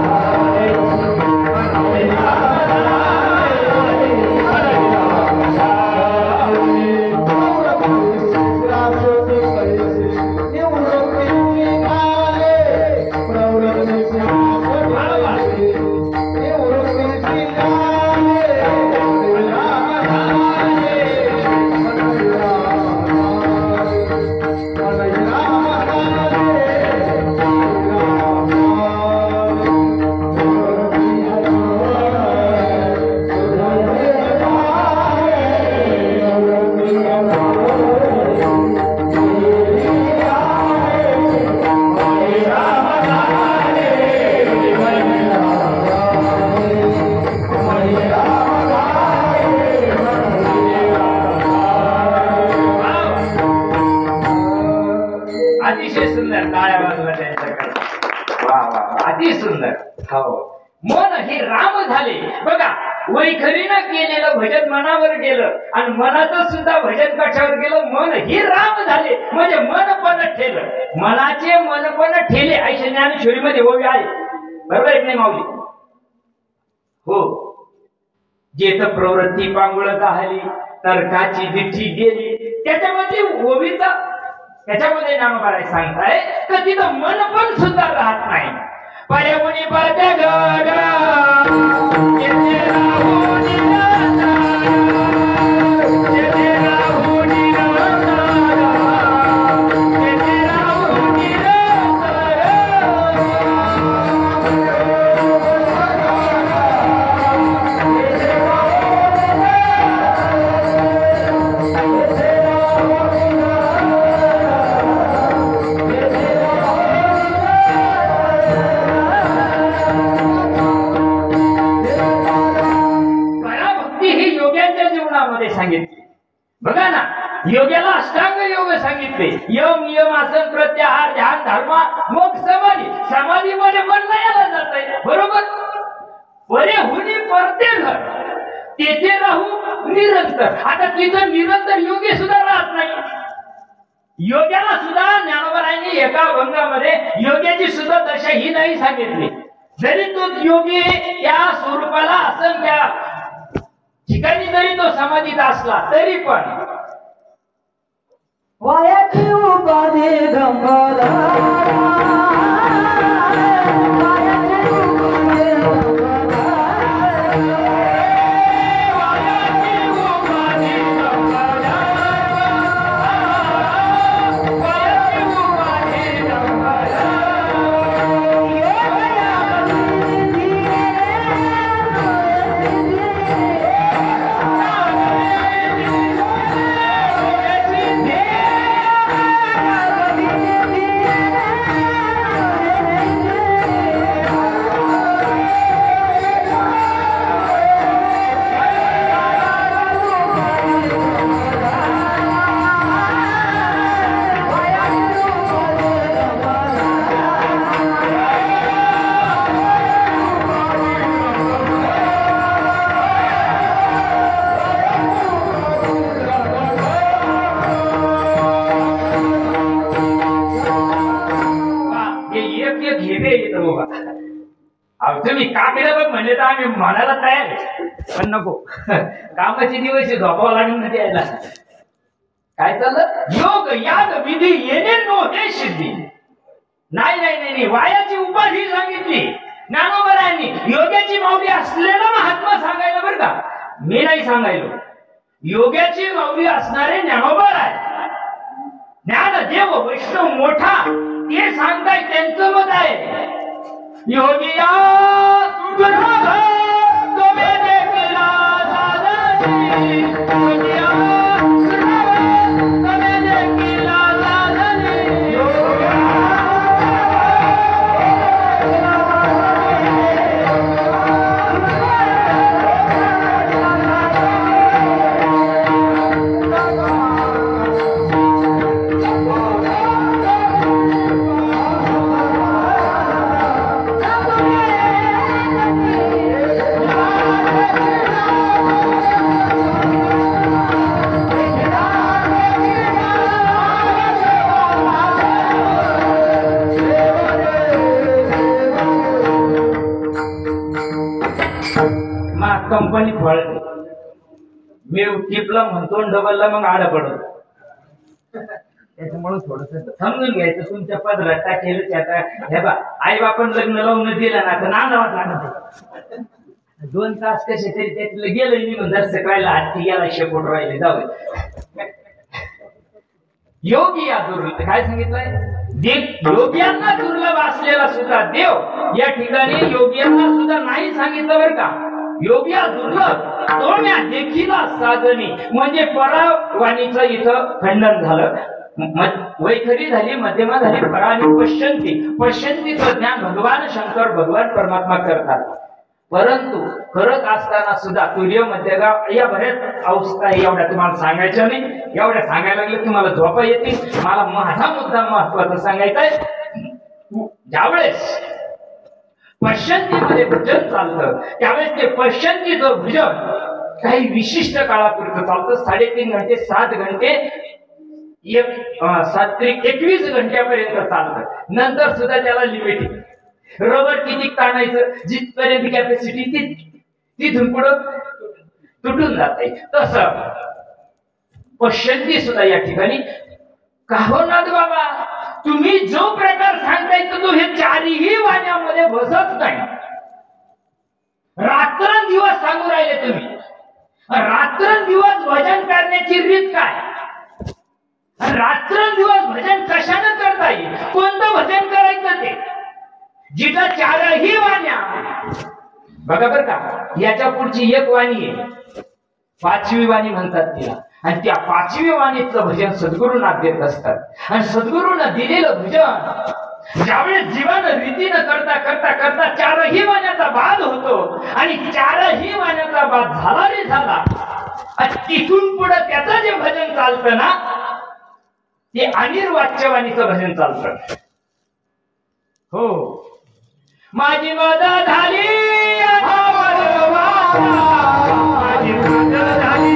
S2: मग हे राम
S1: सुंदर. हो, मन हे राम झाले. बघा, वैखरीनं केलेलं भजन मनावर गेलं आणि मनाचं सुद्धा भजन कशावर गेलं? मन हे राम झाले. म्हणजे मन पण ठेलं, मनाचे मन पण ठेले. ऐशा ज्ञानेश्वरीमध्ये ओवी आहे, बरोबर आहे नाही माऊली? हो, जेथ प्रवृत्ती पांगुळ झाली तर्काची दिठी गेली. त्याच्यामध्ये ओवीचा त्याच्यामध्ये नामबाराय सांगताय का तिथं मन पण सुद्धा राहत नाही. पर्यावणी पडते गडा सांगितले. बघा ना, योग्याला अष्टांग योग सांगितले. यम नियम आसन प्रत्याहार ध्यान धर्म मग समाधी. समाधीमध्ये मन लयाला जात आहे, बरोबर? बरे हुनी परते घर तेथे राहू निरंतर. आता तिथं निरंतर योगी सुद्धा राहत नाही. योग्याला सुद्धा ज्ञानोबरायांनी एका अभंगामध्ये योग्याची सुद्धा दशा ही नाही सांगितली. जरी तो योगी त्या स्वरूपाला असंख्य ठिकाणी जरी तो समाधीत असला तरी पण
S2: वायाची उपाधी गंगाधर
S1: तुम्ही का केलं बघ म्हणले तर आम्ही म्हणायला तयार आहे, पण नको. कामाचे दिवस झोपावं लागेल ना द्यायला. काय चाललं? योग याग विधी येणे नो हे सिद्धी. नाही नाही नाही, वायाची उपाधी सांगितली ज्ञानोबरायांनी. योग्याची माऊली असलेला महात्मा सांगायला बरं का, मी नाही सांगायलो. योग्याची माऊली असणारे ज्ञानोबर आहे. ज्ञानदेव वैष्णव मोठा ते सांगताय, त्यांचं मत आहे. योगिया कंपनी फळ मी टिपला म्हणतो डबलला मग आडा पडतो. त्याच्यामुळे थोडस समजून घ्यायचं. तुमच्या पदरात टाकेल त्याचा हे बा, आई बापन लग्न लावून दिलं ना तर नांदावाच लागत. 2 तास कसे तरी त्यातलं गेलं निघून दर्शक राहिला, हाती गेला, शेपूट राहिले, जाऊ. योगी या दुर्लभ काय सांगितलंय? योग्यांना दुर्लभ असलेला सुद्धा देव या ठिकाणी योग्यांना सुद्धा नाही सांगितलं बरं का. योग्य दुर्लभ तोम्या देखील साधनी. म्हणजे परावाणीचं इथं खंडन झालं. वैखरी झाली, मध्यमा झाली, परा आणि पश्चंती. पश्चंतीचं ज्ञान भगवान शंकर भगवान परमात्मा करतात. परंतु करत असताना सुद्धा तुर्य मध्यगाव या बऱ्याच अवस्था एवढ्या तुम्हाला सांगायच्या नाही. एवढ्या सांगायला लागले तुम्हाला झोपा येतील. मला माझा मुद्दा महत्वाचा सांगायचा आहे. ज्यावेळेस पश्चंतीमध्ये भजन चालतं त्यावेळेस ते पश्चंतीचं भजन काही विशिष्ट काळापुरतं चालतं 3.5 घंटे 7 घंटे 21 घंट्यापर्यंत चालतं नंतर सुद्धा त्याला लिमिटिंग रबर किती ताणायचं जिथपर्यंत कॅपॅसिटी तिथून पुढं तुटून जाते तसं पश्चंती सुद्धा या ठिकाणी काहोनाथ बाबा तुम्ही जो प्रकार सांगताय तो हे चारही वाण्यामध्ये बसत नाही रात्रंदिवस सांगू राहिले तुम्ही रात्रंदिवस भजन करण्याची रीत काय रात्रंदिवस भजन कशाने करता येईल कोणतं भजन करायचं ते जिथं चारही वाण्या बघा बर का याच्या पुढची एक वाणी आहे 5वी वाणी म्हणतात तिला आणि त्या 5वी वाणीचं भजन सद्गुरूंना देत असतात आणि सद्गुरूंना दिलेलं भजन ज्यावेळेस जीवानं रीतीनं करता करता करता चारही वाण्याचा बाद होतो आणि चारही वाण्याचा बाद झाला रे झाला आणि तिथून पुढे त्याचं जे भजन चालतं ना ते अनिर्वाच्यवाणीचं भजन चालतं हो माझी मजा झाली माझी मजा झाली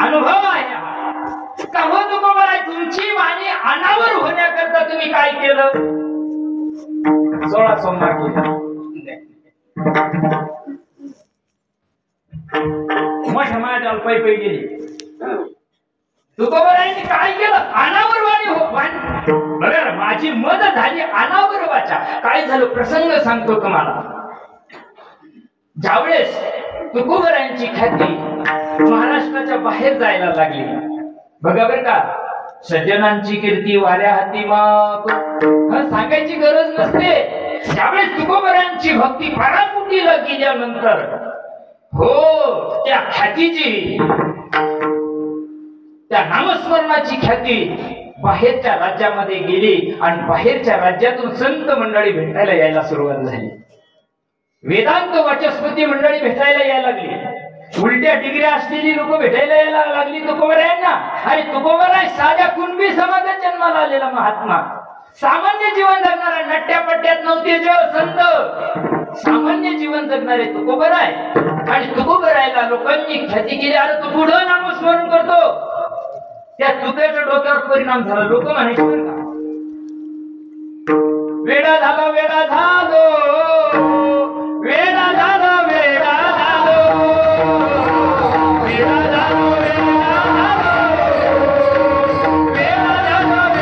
S1: अनुभव आहे का हो तुकोबराय तुमची वाणी अनावर होण्याकरता तुम्ही काय केलं 16 सोमवार केलं मठ माझ्या पै पै गेली तुकोबरायांनी काय केलं अनावर वाणी हो बघा माझी मदत झाली अनावर वाचा काय झालं प्रसंग सांगतो तुम्हाला ज्यावेळेस तुकोबरायांची ख्याती महाराष्ट्राच्या बाहेर जायला लागली बघा बर का सज्जनांची कीर्ती वाऱ्या हाती माप सांगायची गरज नसते ज्यावेळेस तुकोबरायांची भक्ती पराकुटीला गेल्यानंतर हो त्या ख्यातीची त्या नामस्मरणाची ख्याती बाहेरच्या राज्यामध्ये गेली आणि बाहेरच्या राज्यातून संत मंडळी भेटायला यायला सुरुवात झाली वेदांत वाचस्पती मंडळी भेटायला यायला लागली उलट्या डिग्र्या असलेली लोक भेटायला यायला लागली तुकोबरायांना आणि तुकोबराय साध्या कुणबी समाजात जन्माला आलेला महात्मा सामान्य जीवन जगणारा नट्ट्यापट्ट्यात नव्हते जे संत सामान्य जीवन जगणारे तुकोबराय आणि तुकोबरायला लोकांनी ख्याती केली अरे तू पुढं नामस्मरण करतो त्या तुक्याच्या डोक्यावर परिणाम झाला लोक म्हणायचे बरं का वेडा झाला वेडा झालो वेडा झालो वेडा झालो वेडा झालो वेडा झालो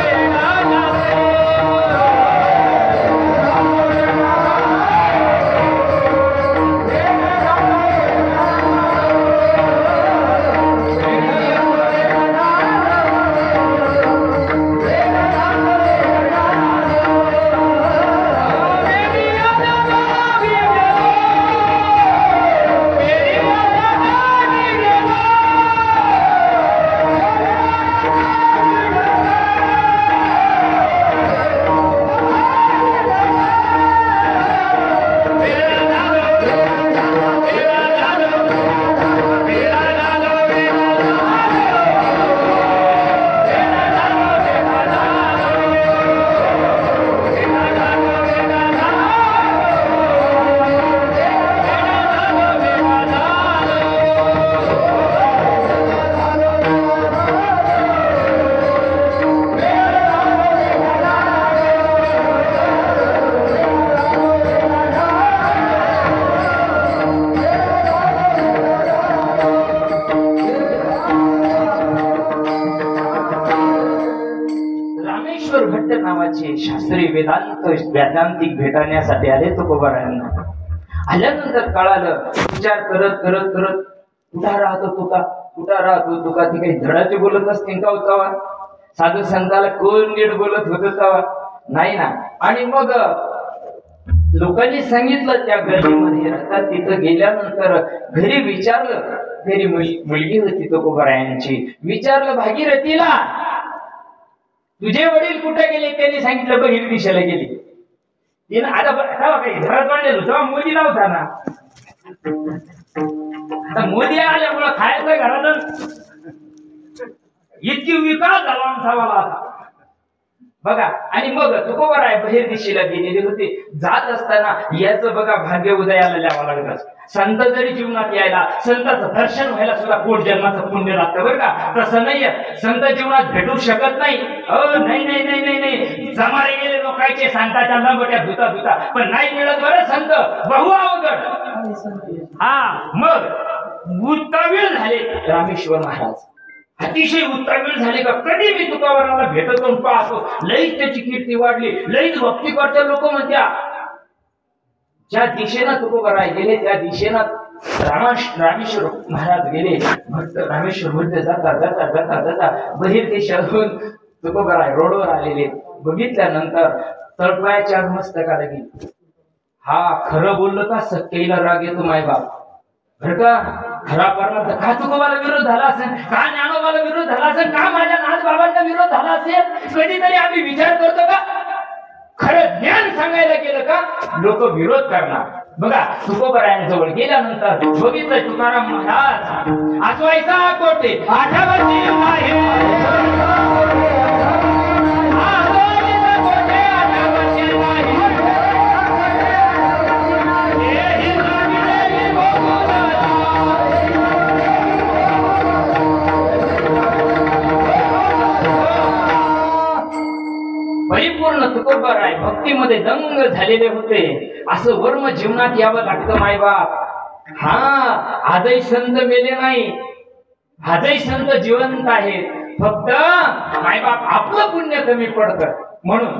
S1: वेडा झालो वेडा झालो श्री वेदांतिक भेटण्यासाठी आले तुकोबारायांना. आल्यानंतर कळालं, विचार करत करत करत कुठं राहतो तुका ती काही धडाचे बोलत असतील का होता, साधू संताला कोण नीट बोलत होत नाही ना. आणि मग लोकांनी सांगितलं त्या गल्लीमध्ये राहतात. तिथं गेल्यानंतर घरी विचारलं, घरी मुलगी होती तुकोबारायांची. विचारलं भागीरथीला, तुझे वडील कुठे गेले? त्यांनी सांगितलं बहिर दिशेला गेली. तिनं आता काही घरात वाढलेलो तेव्हा मोदी नव्हता ना. आता मोदी आल्यामुळं खायचं घरात इतकी विकास झाला आमचा मला आता बघा. आणि मग तुकोबाराय बहिर दिशेला गेलेले होते. जात असताना याचं बघा भाग्य उदयाला लावावं लागलं. संत जरी जीवनात यायला, संताचं दर्शन व्हायला सुद्धा कोट जन्माचं पुण्य लागतं बरं का. तसं नाही संत जीवनात भेटू शकत नाही. नाही नाही नाही नाही नाही जमारे गेले लोकांचे संताच्या लंबट्या धुता धुता, पण नाही मिळत बरं संत, बहु अवघड. हा मग उत्तरवीर झाले रामेश्वर महाराज, अतिशय उत्तरवीर झाले का. कधी मी तुकोबाराला भेटतो पाहतो, लईच त्याची कीर्ती वाढली, लईच भक्ती करते लोक म्हणत्या. ज्या दिशेनं तुकोबाराय गेले त्या दिशेनं रामेश्वर महाराज गेले. भक्त रामेश्वर मध्ये जाता जाता जाता जाता बहिर देशातून तुकोबाराय रोडवर आलेले. बघितल्यानंतर तळपायाच्या मस्तकाला गेली. हा खरं बोललं का सत्तेला राग येतो मायबाप बरं का. खरा पडला का तुकोबाला विरोध झाला असेल, का ज्ञानोबाला विरोध झाला असेल, का माझ्या नाथबाबांना विरोध झाला असेल, कधीतरी आम्ही विचार करतो का. खरं ज्ञान सांगायला गेलं का लोक विरोध करणार. बघा तुकोबारायांजवळ गेल्यानंतर बघितलं तुकाराम महाराज आसवायचा कोटे आठवते परिपूर्ण तुकोबाराय भक्तीमध्ये दंग झालेले होते. असं वर्म जीवनात यावं लागतं मायबाप. हा आजही संत मेले नाही, आजही संत जिवंत आहेत. फक्त मायबाप आपलं पुण्य कमी पडतं. म्हणून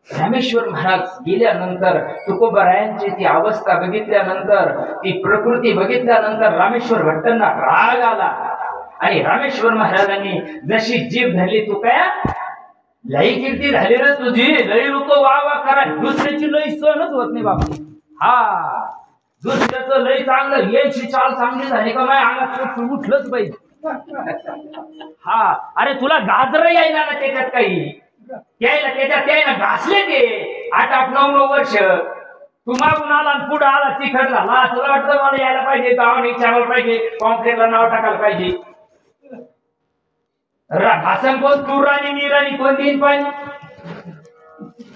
S1: रामेश्वर महाराज गेल्यानंतर तुकोबारायांची ती अवस्था बघितल्यानंतर, ती प्रकृती बघितल्यानंतर रामेश्वर भट्टांना राग आला. आणि रामेश्वर महाराजांनी जशी जीभ धरली, तू काय लई कीर्ती झाली रे तुझी, लई लोक वा वा करा. दुसऱ्याची लई सहनच होत नाही बाबा. हा दुसऱ्याचं लई चांगलं, याची चाल चांगली झाली का माझ्या अंगात उठलंच पाहिजे. हा अरे तुला गाजर यायला ना त्याच्यात काही यायला, त्याच्यात यायला घासले ते 8-9 वर्ष. तू मागून आला आणि पुढे आला तिखट झाला. तुला वाटतं मला यायला पाहिजे, गावाने विचारायला पाहिजे, कॉन्क्रीटला नाव टाकायला पाहिजे. भाषण कोण तूर आणि नीराणी कोण देईन पाणी.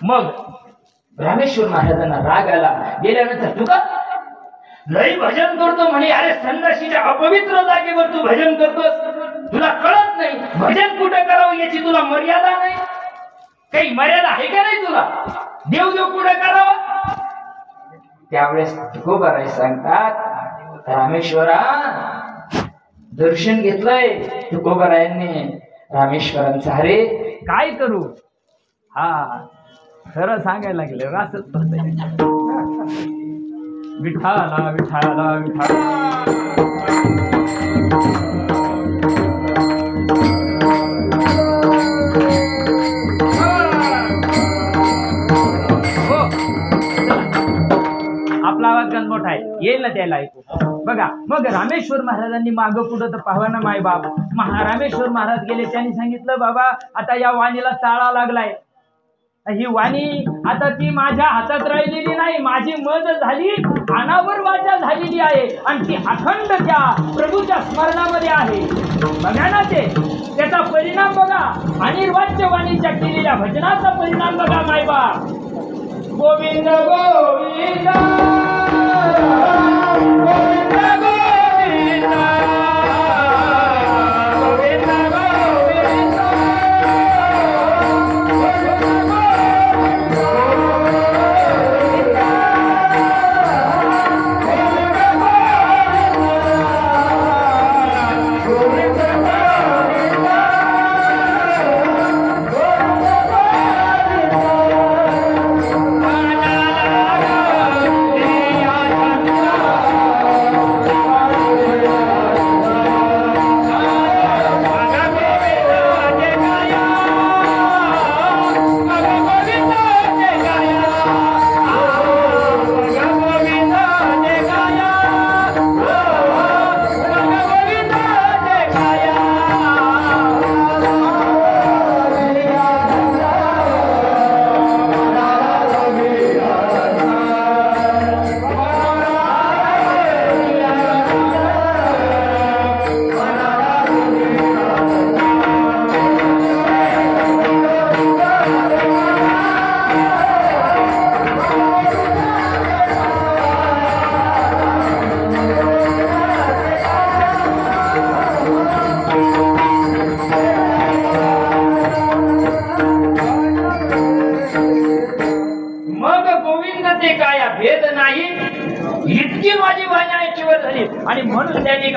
S1: मग रामेश्वर महाराजांना राग आला. गेल्यानंतर तुका लई भजन करतो म्हणे. अरे संन्यासीच्या अपवित्र जागेवर तू भजन करतोस, तुला कळत नाही भजन कुठे करावं याची तुला मर्यादा नाही. काही मर्यादा आहे का नाही तुला, देव देव कुठे करावं. त्यावेळेस तुकोबाराय सांगतात, रामेश्वरा दर्शन घेतलंय तुकोबारायांनी रामेश्वरांचं. अरे काय करू. हा खरं सांगायला गेले रासच विठाला विठाला विठाला. आपला आवाज गण मोठा आहे, येईल ना त्याला ऐकू. बघा मग रामेश्वर महाराजांनी मागं पुढं तर पाहावा ना मायबाप. रामेश्वर महाराज गेले. त्यांनी सांगितलं बाबा आता या वाणीला चाळा लागलाय. ही वाणी आता ती माझ्या हातात राहिलेली नाही, माझी मद झाली, अनावर वाचा झालेली आहे आणि ती अखंड त्या प्रभूच्या स्मरणामध्ये आहे. बघा ना त्याचा परिणाम बघा. अनिर्वाच्य वाणीच्या केलेल्या भजनाचा परिणाम बघा मायबाप. गोविंद गोविंद गोविंद गोविंद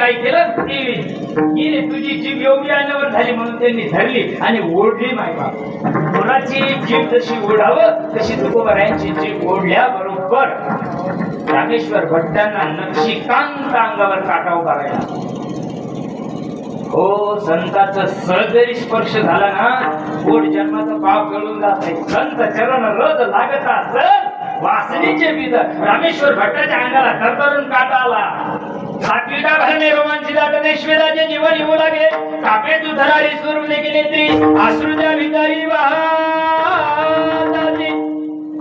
S1: काय केलं ती गेली तुझी जीभ एवढी अन्नावर झाली म्हणून त्यांनी धरली आणि ओढली माय बाप कोणाची जीभ जशी ओढावं तशी तुकोबारायांची जीभ ओढल्या बरोबर रामेश्वर भट्टांना नक्षीकांत अंगावर काटा उभा राहिला. हो संताचा जरी स्पर्श झाला ना कोट जन्माचा पाप गळून जात आहे. संत चरण रज लागत असत वासनीचे बीज रामेश्वर भट्टाच्या अंगाला तरतरून काटा आला. सात्विका भरणे रोमांची दाट नैश्वेदाचे जीवन येऊ लागे कापे तू धरारी सुरले गेले तरी आश्रुच्या भितारी वाहताते.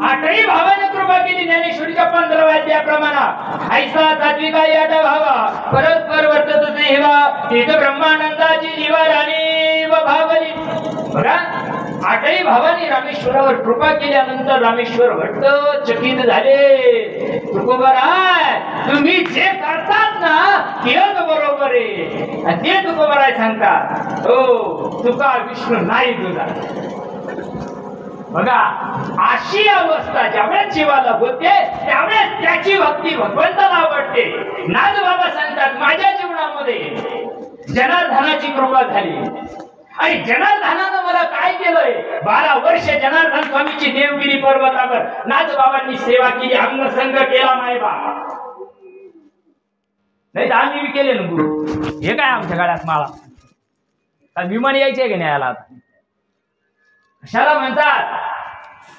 S1: आठही भावाने कृपा केली ज्ञानेश्वरीच्या 15व्या अध्यायाप्रमाणे ऐसा सात्विका याट भावा परस्पर वर्तत सेवा तिथ ब्रह्मानंदाची जीवाराणी व भावली. बघा आठही भावांनी रामेश्वरावर कृपा केल्यानंतर रामेश्वर भट्ट चकित झाले. तुकोबाराय तुम्ही जे करतात ना तेच बरोबर आहे आणि ते तुकोबाराय सांगतात. हो तुका विष्णू नाही तुझा. बघा अशी अवस्था ज्यावेळेस जीवाला होते त्यावेळेस त्याची भक्ती भगवंताला आवडते. नाथ बाबा सांगतात माझ्या जीवनामध्ये जनार्दनाची कृपा झाली आणि जनार्दनानं मला काय केलंय 12 वर्ष जनार्दन स्वामीची देवगिरी पर्वतावर नाथ बाबांनी सेवा केली अंगसंग केला माय बाबा. नाही तर आम्ही बी केले ना गुरु. हे काय आमच्या गाड्यात मला विमान यायचे की नाही याला कशाला म्हणतात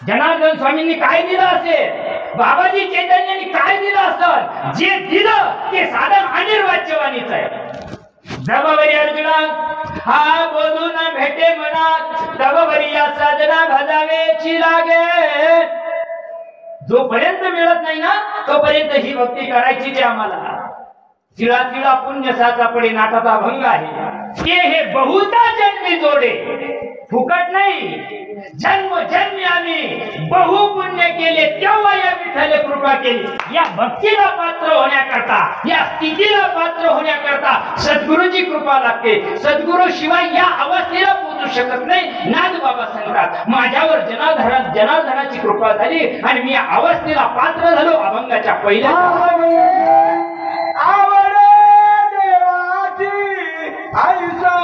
S1: जनार्दन स्वामींनी काय दिलं असेल बाबाजी चैतन्यांनी काय दिलं असेल जे दिलं ते साधन अनिर्वाच्यवाणीच आहे. जबाबरी अर्जुना हा बोलून भेटे मनात तवबरी या साधना भजावेची लागे. जोपर्यंत मिळत नाही ना तोपर्यंत ही भक्ती करायची जी आम्हाला. तिळा तिळा पुण्य साचा पडे नाटाचा भंग आहे ते हे बहुता जन्मी जोडे फुकट नाही. जन्म जन्मी आम्ही बहु पुण्य केले तेव्हा या विठ्ठल कृपा केली. या भक्तीला पात्र होण्याकरता या स्थितीला पात्र होण्याकरता सद्गुरूची कृपा लागते. सद्गुरू शिवाय या अवस्थेला पोहोचू शकत नाही. नाथ बाबा सांगतात माझ्यावर जनार्दनाची कृपा झाली आणि मी या अवस्थेला पात्र झालो. अभंगाच्या पहिल्या
S2: आवडे देवाची आईचा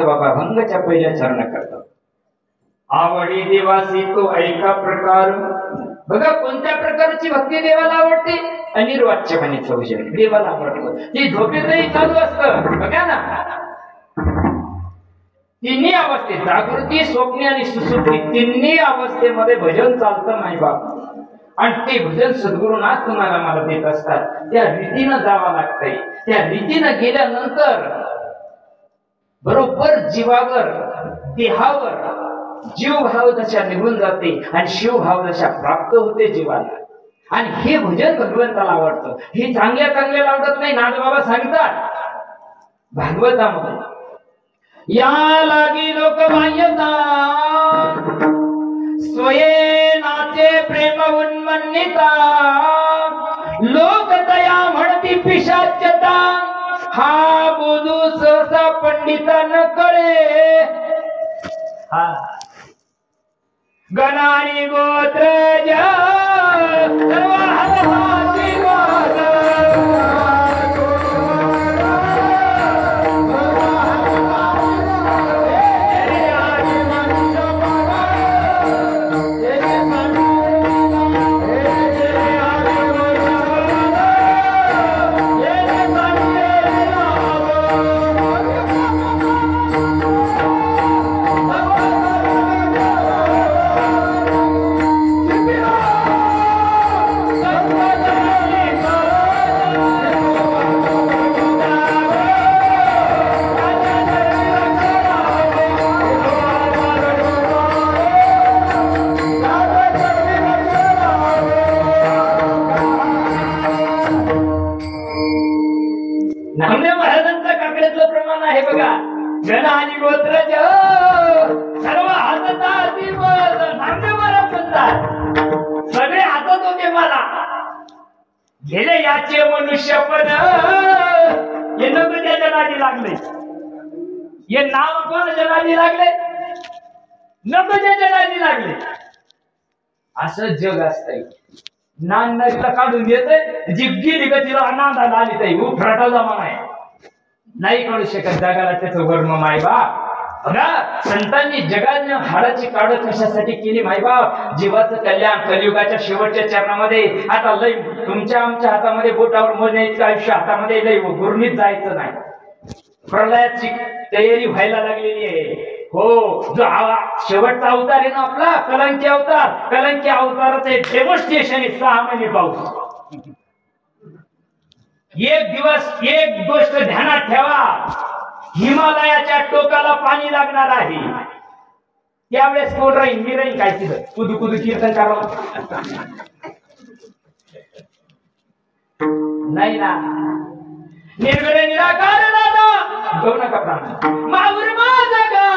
S1: बाबा भंगच्या पहिल्या चरण करतात. आवडी देवासी तो ऐका प्रकार. बघा कोणत्या प्रकारची भक्ती देवाला आवडते. अनिर्वाच्यपणेचं भजन देवाला आवडतं. ती झोपेतही चालू असतं. बघा ना तिन्ही अवस्थेत जागृती स्वप्नी आणि सुसुप्ती तिन्ही अवस्थेमध्ये भजन चालतं माय बाप. आणि ते भजन सद्गुरुनाथ तुम्हाला मला देत असतात. त्या रीतीनं जावं लागतंय. त्या रीतीनं गेल्यानंतर बरोबर जीवावर देहावर जीव भाव दशा निघून जाते आणि शिव भाव दशा प्राप्त होते जीवाला. आणि हे भजन भगवंताला आवडतं. हे चांगल्या चांगल्या आवडत नाही. नाथबाबा सांगतात भागवतामध्ये या लागी लोकमान्यता स्वये नाचे प्रेम उन्मन्निता लोकदया म्हणती पिशाच्यता हा बोधू सहसा पंडिता न कळे. हा गणानी गोत्र सर्व महाराजांचा काकड्यातलं प्रमाण आहे बघा. जन आणि गोत्रज सर्व हातात सगळे हातात होते मला. गेले याचे मनुष्य पण हे नको त्याच्या नादी लागले. हे नाव कोणाच्या नादी लागले? नको त्याच्या नादी लागले. असं जग असतंय. नान नदीला काढून देतय, जी गेली का तिला नांदाला आली ताई उफराटा जमाना आहे. नाही कळू शकत जगाला त्याचं वर्म मायबाप. बघा संतांनी जगाने हाडाची काढ कशासाठी केली मायबाप? जीवाचं कल्याण. कलियुगाच्या शेवटच्या चरणामध्ये आता लय तुमच्या आमच्या हातामध्ये बोटावर मोजणे इतकं आयुष्य हातामध्ये लय गुरमीत जायचं नाही. प्रलयाची तयारी व्हायला लागलेली आहे. हो, जो शेवटचा अवतार आहे ना आपला कलंकी अवतार, कलंकी अवताराचं डेमॉन्स्ट्रेशन आहे 6 महिने पाऊस. एक दिवस एक गोष्ट ध्यानात ठेवा, हिमालयाच्या टोकाला पाणी लागणार आहे. त्यावेळेस कोण राहील? मी राहील काय तिथं कुदू कुदू कीर्तन करावं नाही ना. निर्गुण निराकार दादा जाऊ नका प्राण माऊर माझा गाव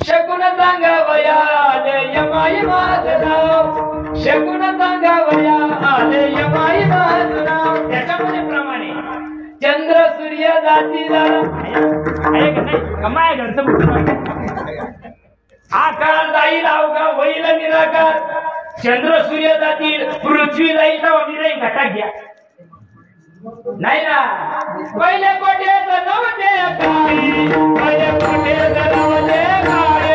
S1: शकुन सांगावया यमाई माझं नाव शकुन सांगावया यमाई माझं नाव. त्याच्यामध्ये प्रमाणे चंद्र सूर्य जाती कमाय घरचं आकार जाईल अवघा होईल निराकार. चंद्र सूर्य जातील पृथ्वी जाईल तर मी राहील घटा घ्या नाही ना. पहिले कोठे नवते काही पहिले कोठे नवते काही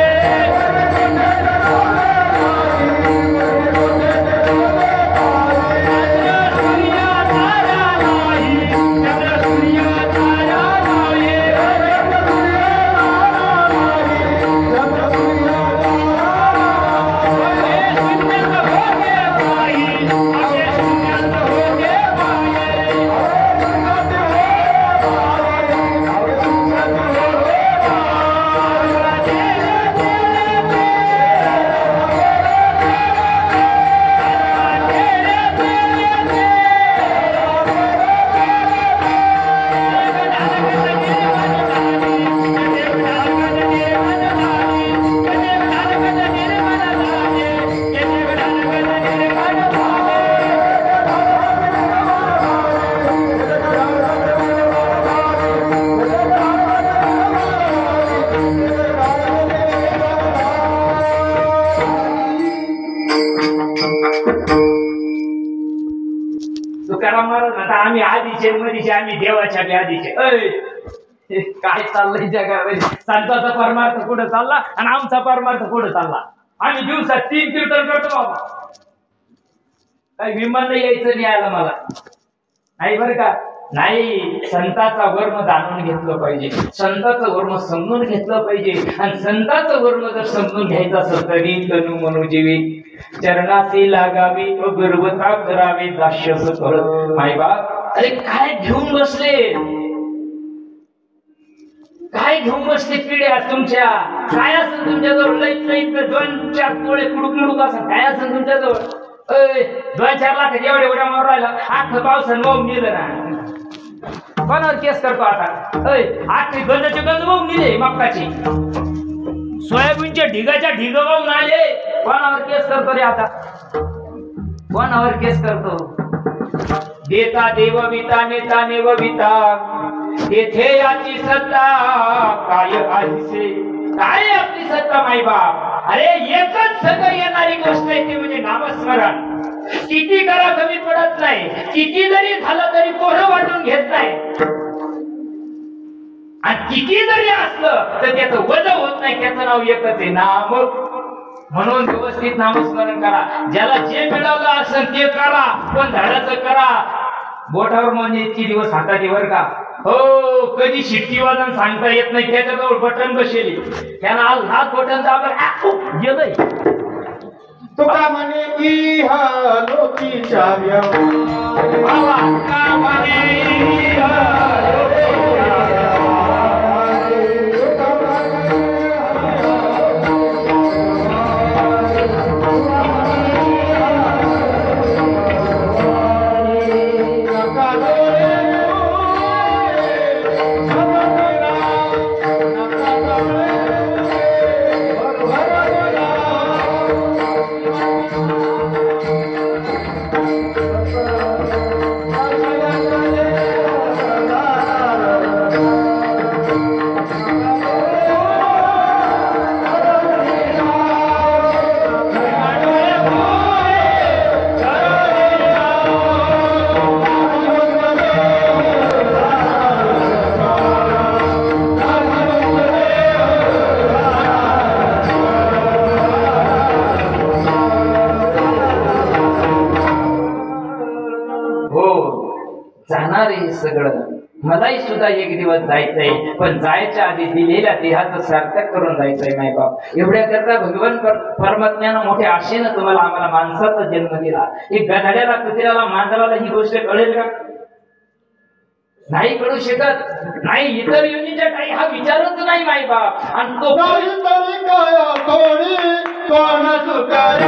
S1: आम्ही आधीचे मधीचे आम्ही देवाच्या आधीचे. काय चाललंय जगामध्ये? संतांचा परमार्थ कुठं चालला आणि आमचा परमार्थ कुठं चालला? आम्ही दिवसात 3 कीर्तन करतो बाबा. काही विमान यायचं नाही आलं मला नाही बरं का. नाही, संताचा वर्म जाणून घेतलं पाहिजे, संताचं वर्म समजून घेतलं पाहिजे. आणि संताचं वर्म जर समजून घ्यायचं असेल तरी तनु मनोजीवी चरणाशी लागावी व गर्वता करावी दास्यस करत. मायबाप अरे काय घेऊन बसले? काय घेऊन बसले पिढ्या तुमच्या? काय असं तुमच्याजवळ? लईत लईत 2-4 तोळे कुडूक मुडूक असं काय असं तुमच्याजवळ? 2-4 लाख एवढे एवढ्या मारून राहिला. 8 पावसानं वाहून गेलं ना. कोणावर केस करतो आता? 8 गंजाचे गंज वाहून गेले मक्काची. सोयाबीनच्या ढिगाच्या ढिग वाहून आले. कोणावर केस करतो रे आता? कोणावर केस करतो? देता देवविता नेता नेवविता तेथे याची सत्ता काय आलीसे काय आपली सत्ता मायबाप. अरे एकच संग येणारी गोष्ट आहे ती म्हणजे नामस्मरण. किती करा कमी पडत नाही, किती जरी झालं तरी पोरं वाटून घेत नाही. आणि किती जरी असलं तर त्याचं वजन होत नाही. त्याचं नाव एकच आहे नाम. म्हणून व्यवस्थित नामस्मरण करा. ज्याला जे मिळालं असेल ते करा, पण धडाचं करा. बोटावर म्हणजे इतकी दिवस हातात वर का हो कधी शिट्टी वाजन सांगता येत नाही. त्याच्याजवळ बटन बसेली, त्यानं आज हात बटन दाबलं गेलंय.
S2: तुका म्हणे की हा लोकीच्या व्यवहार
S1: तुका म्हणे मलाही सुद्धा एक दिवस जायचंय, पण जायच्या आधी दिलेल्या देहाचं सार्थक करून जायचंय मायबाप. एवढ्या करता भगवान परमात्म्यानं मोठ्या आशेनं तुम्हाला आम्हाला माणसाचा जन्म दिला. एक गधाड्याला, कुत्र्याला, मांजराला ही गोष्ट कळेल का? नाही कळू शकत. नाही, इतर योनीच्या काही हा विचारच नाही मायबाप. आणि तो
S2: काहीतरी काय थोडी कोण सुकारे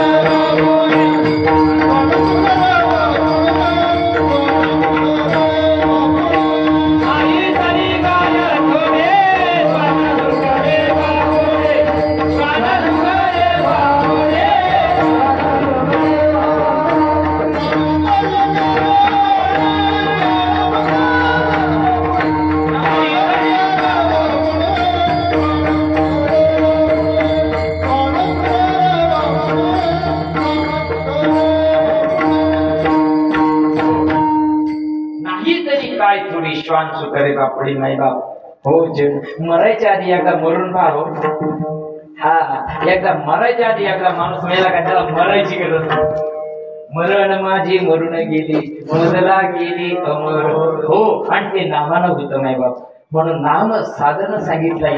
S1: श्वान सुकरे बापडी मायबाप. हो, मरायच्या आधी एकदा मरून पाहो. हा, एकदा मरायच्या आधी एकदा माणूस मेला का त्याला मरायची गरज नाही. मरण माझी मरून गेली, मजला गेली अमर. हो, आणि ते नामानं होतं मायबाप. म्हणून नाम साधन सांगितलंय.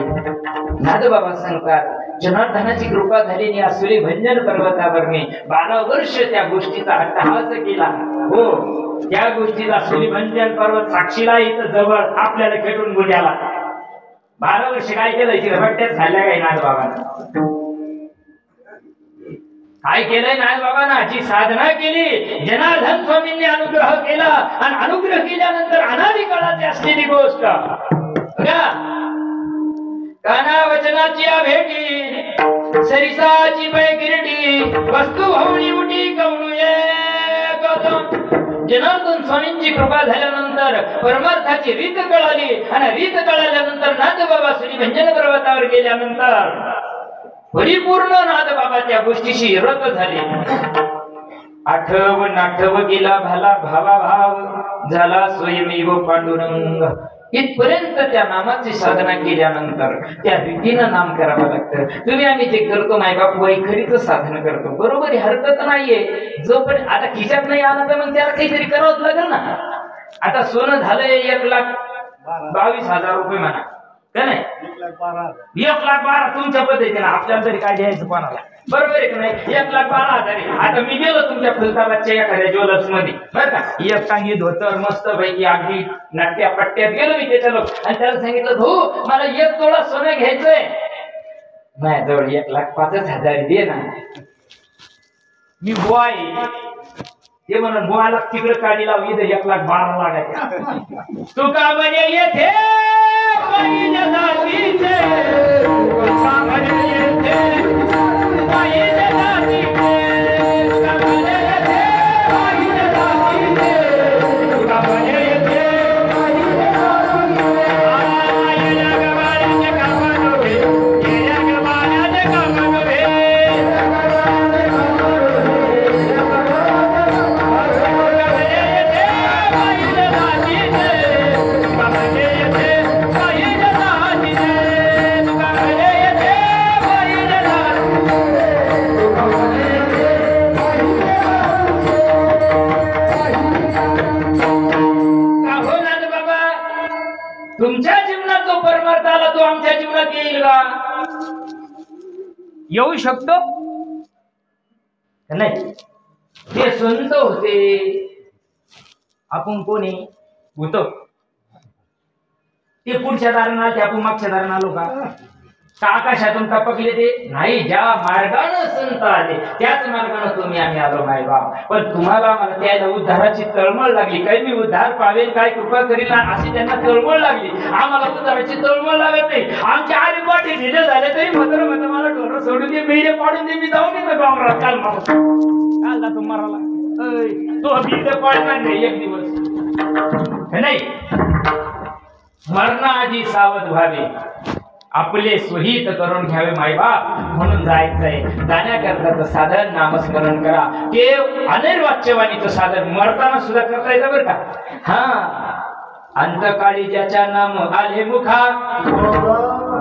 S1: नादबाबा सांगतात, जनार्दनाची कृपा झाली आसुरी भंजन पर्वतावर मी 12 वर्ष त्या गोष्टीचा अट्टहास केला. हो, त्या गोष्टीला सुरीभंजन पर्वत साक्षीला इथं जवळ आपल्याला खेटून गुड्याला 12 वर्ष काय केलंय? चिरभट्ट्यात झाल्या काय नादबाबांना? काय केलंय नादबाबांना? जी साधना केली, जनार्दन स्वामींनी अनुग्रह केला, आणि अनुग्रह केल्यानंतर अनादी काळाची असलेली गोष्ट काना वचनाची भेटी, सरिसाची पैकिरटी, वस्तू भवणी उठी कवणुये. जनार्दन स्वामींची कृपा झाल्यानंतर परमार्थाची रीत कळाली, आणि रीत कळाल्यानंतर नादबाबा सुरीभंजन पर्वतावर गेल्यानंतर परिपूर्ण नादबाबा त्या गोष्टीशी रत झाले. आठव नाठव गेला भाला भावा भाव झाला स्वयमेव पांडुरंग. इथपर्यंत त्या नामाची साधना केल्यानंतर त्या रीतीनं नाम करावं लागतं. तुम्ही आम्ही जे करतो मायबाप वैखरीचं साधन करतो, बरोबर आहे, हरकत नाहीये. जोपर्यंत आता खिशात नाही आला तर मग त्याला काहीतरी करावंच लागेल ना. आता सोनं झालंय 1,22,000 रुपये म्हणा का नाही? 1,12,000 तुमच्या पद्धतीने, आपल्याला तरी काय द्यायचं कोणाला, बरोबर आहे का नाही? 1,12,000. आता मी गेलो तुमच्या फुलताबादच्या एखाद्या ज्वेलर्स मध्ये, बरं का, एक चांगली धोतर मस्त पैकी अगदी नाट्या पट्ट्यात गेलो मी त्याच्या लोक, आणि त्याला सांगितलं, हो मला 1 तोळा सोनं घ्यायचंय. माझ्याजवळ 1,05,000 दे ना. मी बॉय ते म्हणून बोळाला तिकडे काढी लावली, इथं 1,12,000 लागायच्या. तू का म्हणे येथे पाहिजे जातीचे, तू का म्हणे येथे पाहिजे जातीचे, तू का म्हणे येथे पाहिजे जातीचे, तू का म्हणे येथे पाहिजे जातीचे. येण्या गवाळ्याचे कामा नव्हे, येण्या गवाळ्याचे कामा नव्हे. तुमच्या जीवनात जो परमार्थ आला तो आमच्या जीवनात येईल का? येऊ शकतो नाही? ते संत होते, आपण कोणी होतो? ते पुढच्या दारानं आले, आपण मागच्या दारानं आलो का? आकाशातून टपकले ते नाही. ज्या मार्गानं संत आले त्याच मार्गानं तुम्ही आम्ही आलो नाही बा. पण तुम्हाला मला त्याला उद्धाराची तळमळ लागली. काही मी उद्धार पावेल, काय कृपा करील अशी त्यांना तळमळ लागली. आम्हाला उद्धाराची तळमळ लागत नाही. आमच्या आरी पाठी ढिले झाले तरी मात्र मला ढोरं सोडून दे, मेरे पाडून दे, मी जाऊन येतो डोंगरात. काल काल जातो मारायला, तो बिडे पाडणार नाही एक दिवस नाही. मरणाआधी सावध व्हावे, आपले स्वहित करून घ्यावे मायबाप. म्हणून जायचंय, जाण्याकरताचं साधन नामस्मरण करा. ते अनिर्वाच्यवाणीचं साधन मरताना सुद्धा करता येतं बरं का. हा, अंतकाळी ज्याच्या नाम आले मुखा,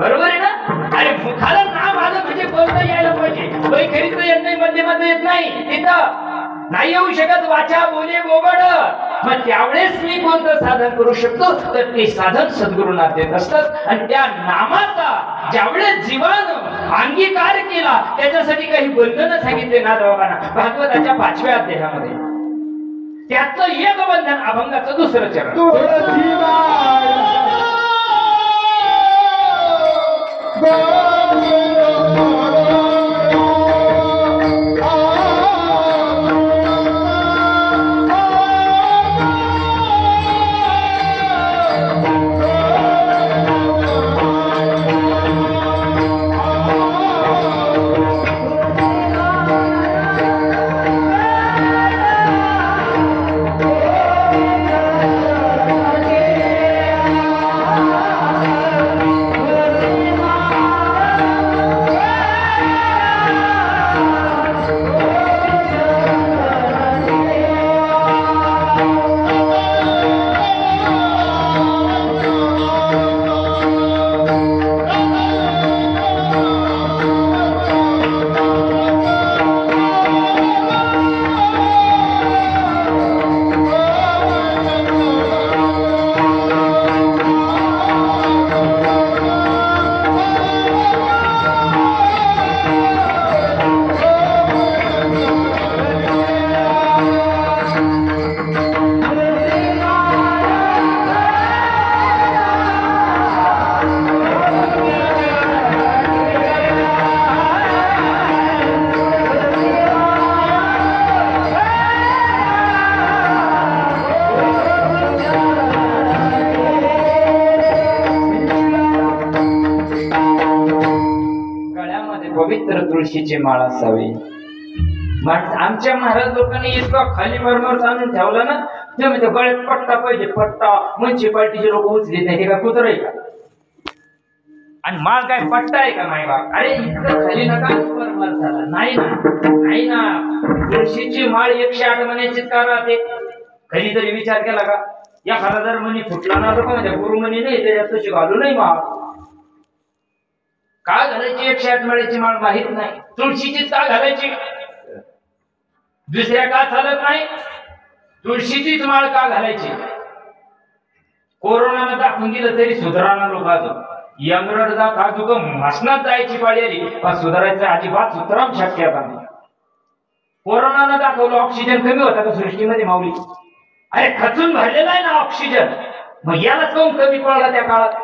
S1: बरोबर आहे ना? अरे मुखाला नाम आलं म्हणजे बोलता यायला पाहिजे. वैखरीचं येत नाही, मध्यमाचं येत नाही. तिथं नाही येऊ शकत वाचा बोले बोबड, मग त्यावेळेस मी कोणतं साधन करू शकतो, तर ते साधन सद्गुरुनाथ देत असतात. आणि त्या नामाचा ज्यावेळेस जीवानं अंगीकार केला, त्याच्यासाठी काही बंधनं सांगितले नाथबाबांना भागवताच्या 5व्या अध्यायामध्ये. त्यातलं एक बंधन अभंगाचं दुसरं चरण. पवित्र तुळशीची माळ असावी. आमच्या महाराज लोकांनी इतकं खाली मरमर आणून ठेवलं ना, ते म्हणजे गळ्यात पट्टा पाहिजे, पट्टा. म्युन्सिपाल्टीचे लोक उचलीत नाही, ते काय कुत्र आहे का? आणि माळ काय पट्टा आहे का? नाही बा. अरे इतकं खाली नका मरमर झाला. नाही ना, नाही ना. तुळशीची माळ 108 महिन्याचीच का राहते? कधीतरी विचार केला का? एखादा जर मणी फुटला ना, तर म्हणजे गुरुमणी नाही, त्याच्यात तशी घालू नाही माळ. का घालायची 108 महिन्याची माळ माहित नाही. तुळशीचीच का घालायची? दुसऱ्या का चालत नाही? तुळशीचीच माळ का घालायची? कोरोनानं दाखवून दिलं तरी सुधारणा लोक अजून यंगरड जात अजून मसनात जायची पाळी आली, पण सुधारायचं अजिबात सुतराम शक्यता नाही. कोरोनानं दाखवलं ऑक्सिजन कमी होता का सृष्टीमध्ये माऊली? अरे खचून भरलेला आहे ना ऑक्सिजन, मग यालाच काऊन कमी पडला त्या काळात?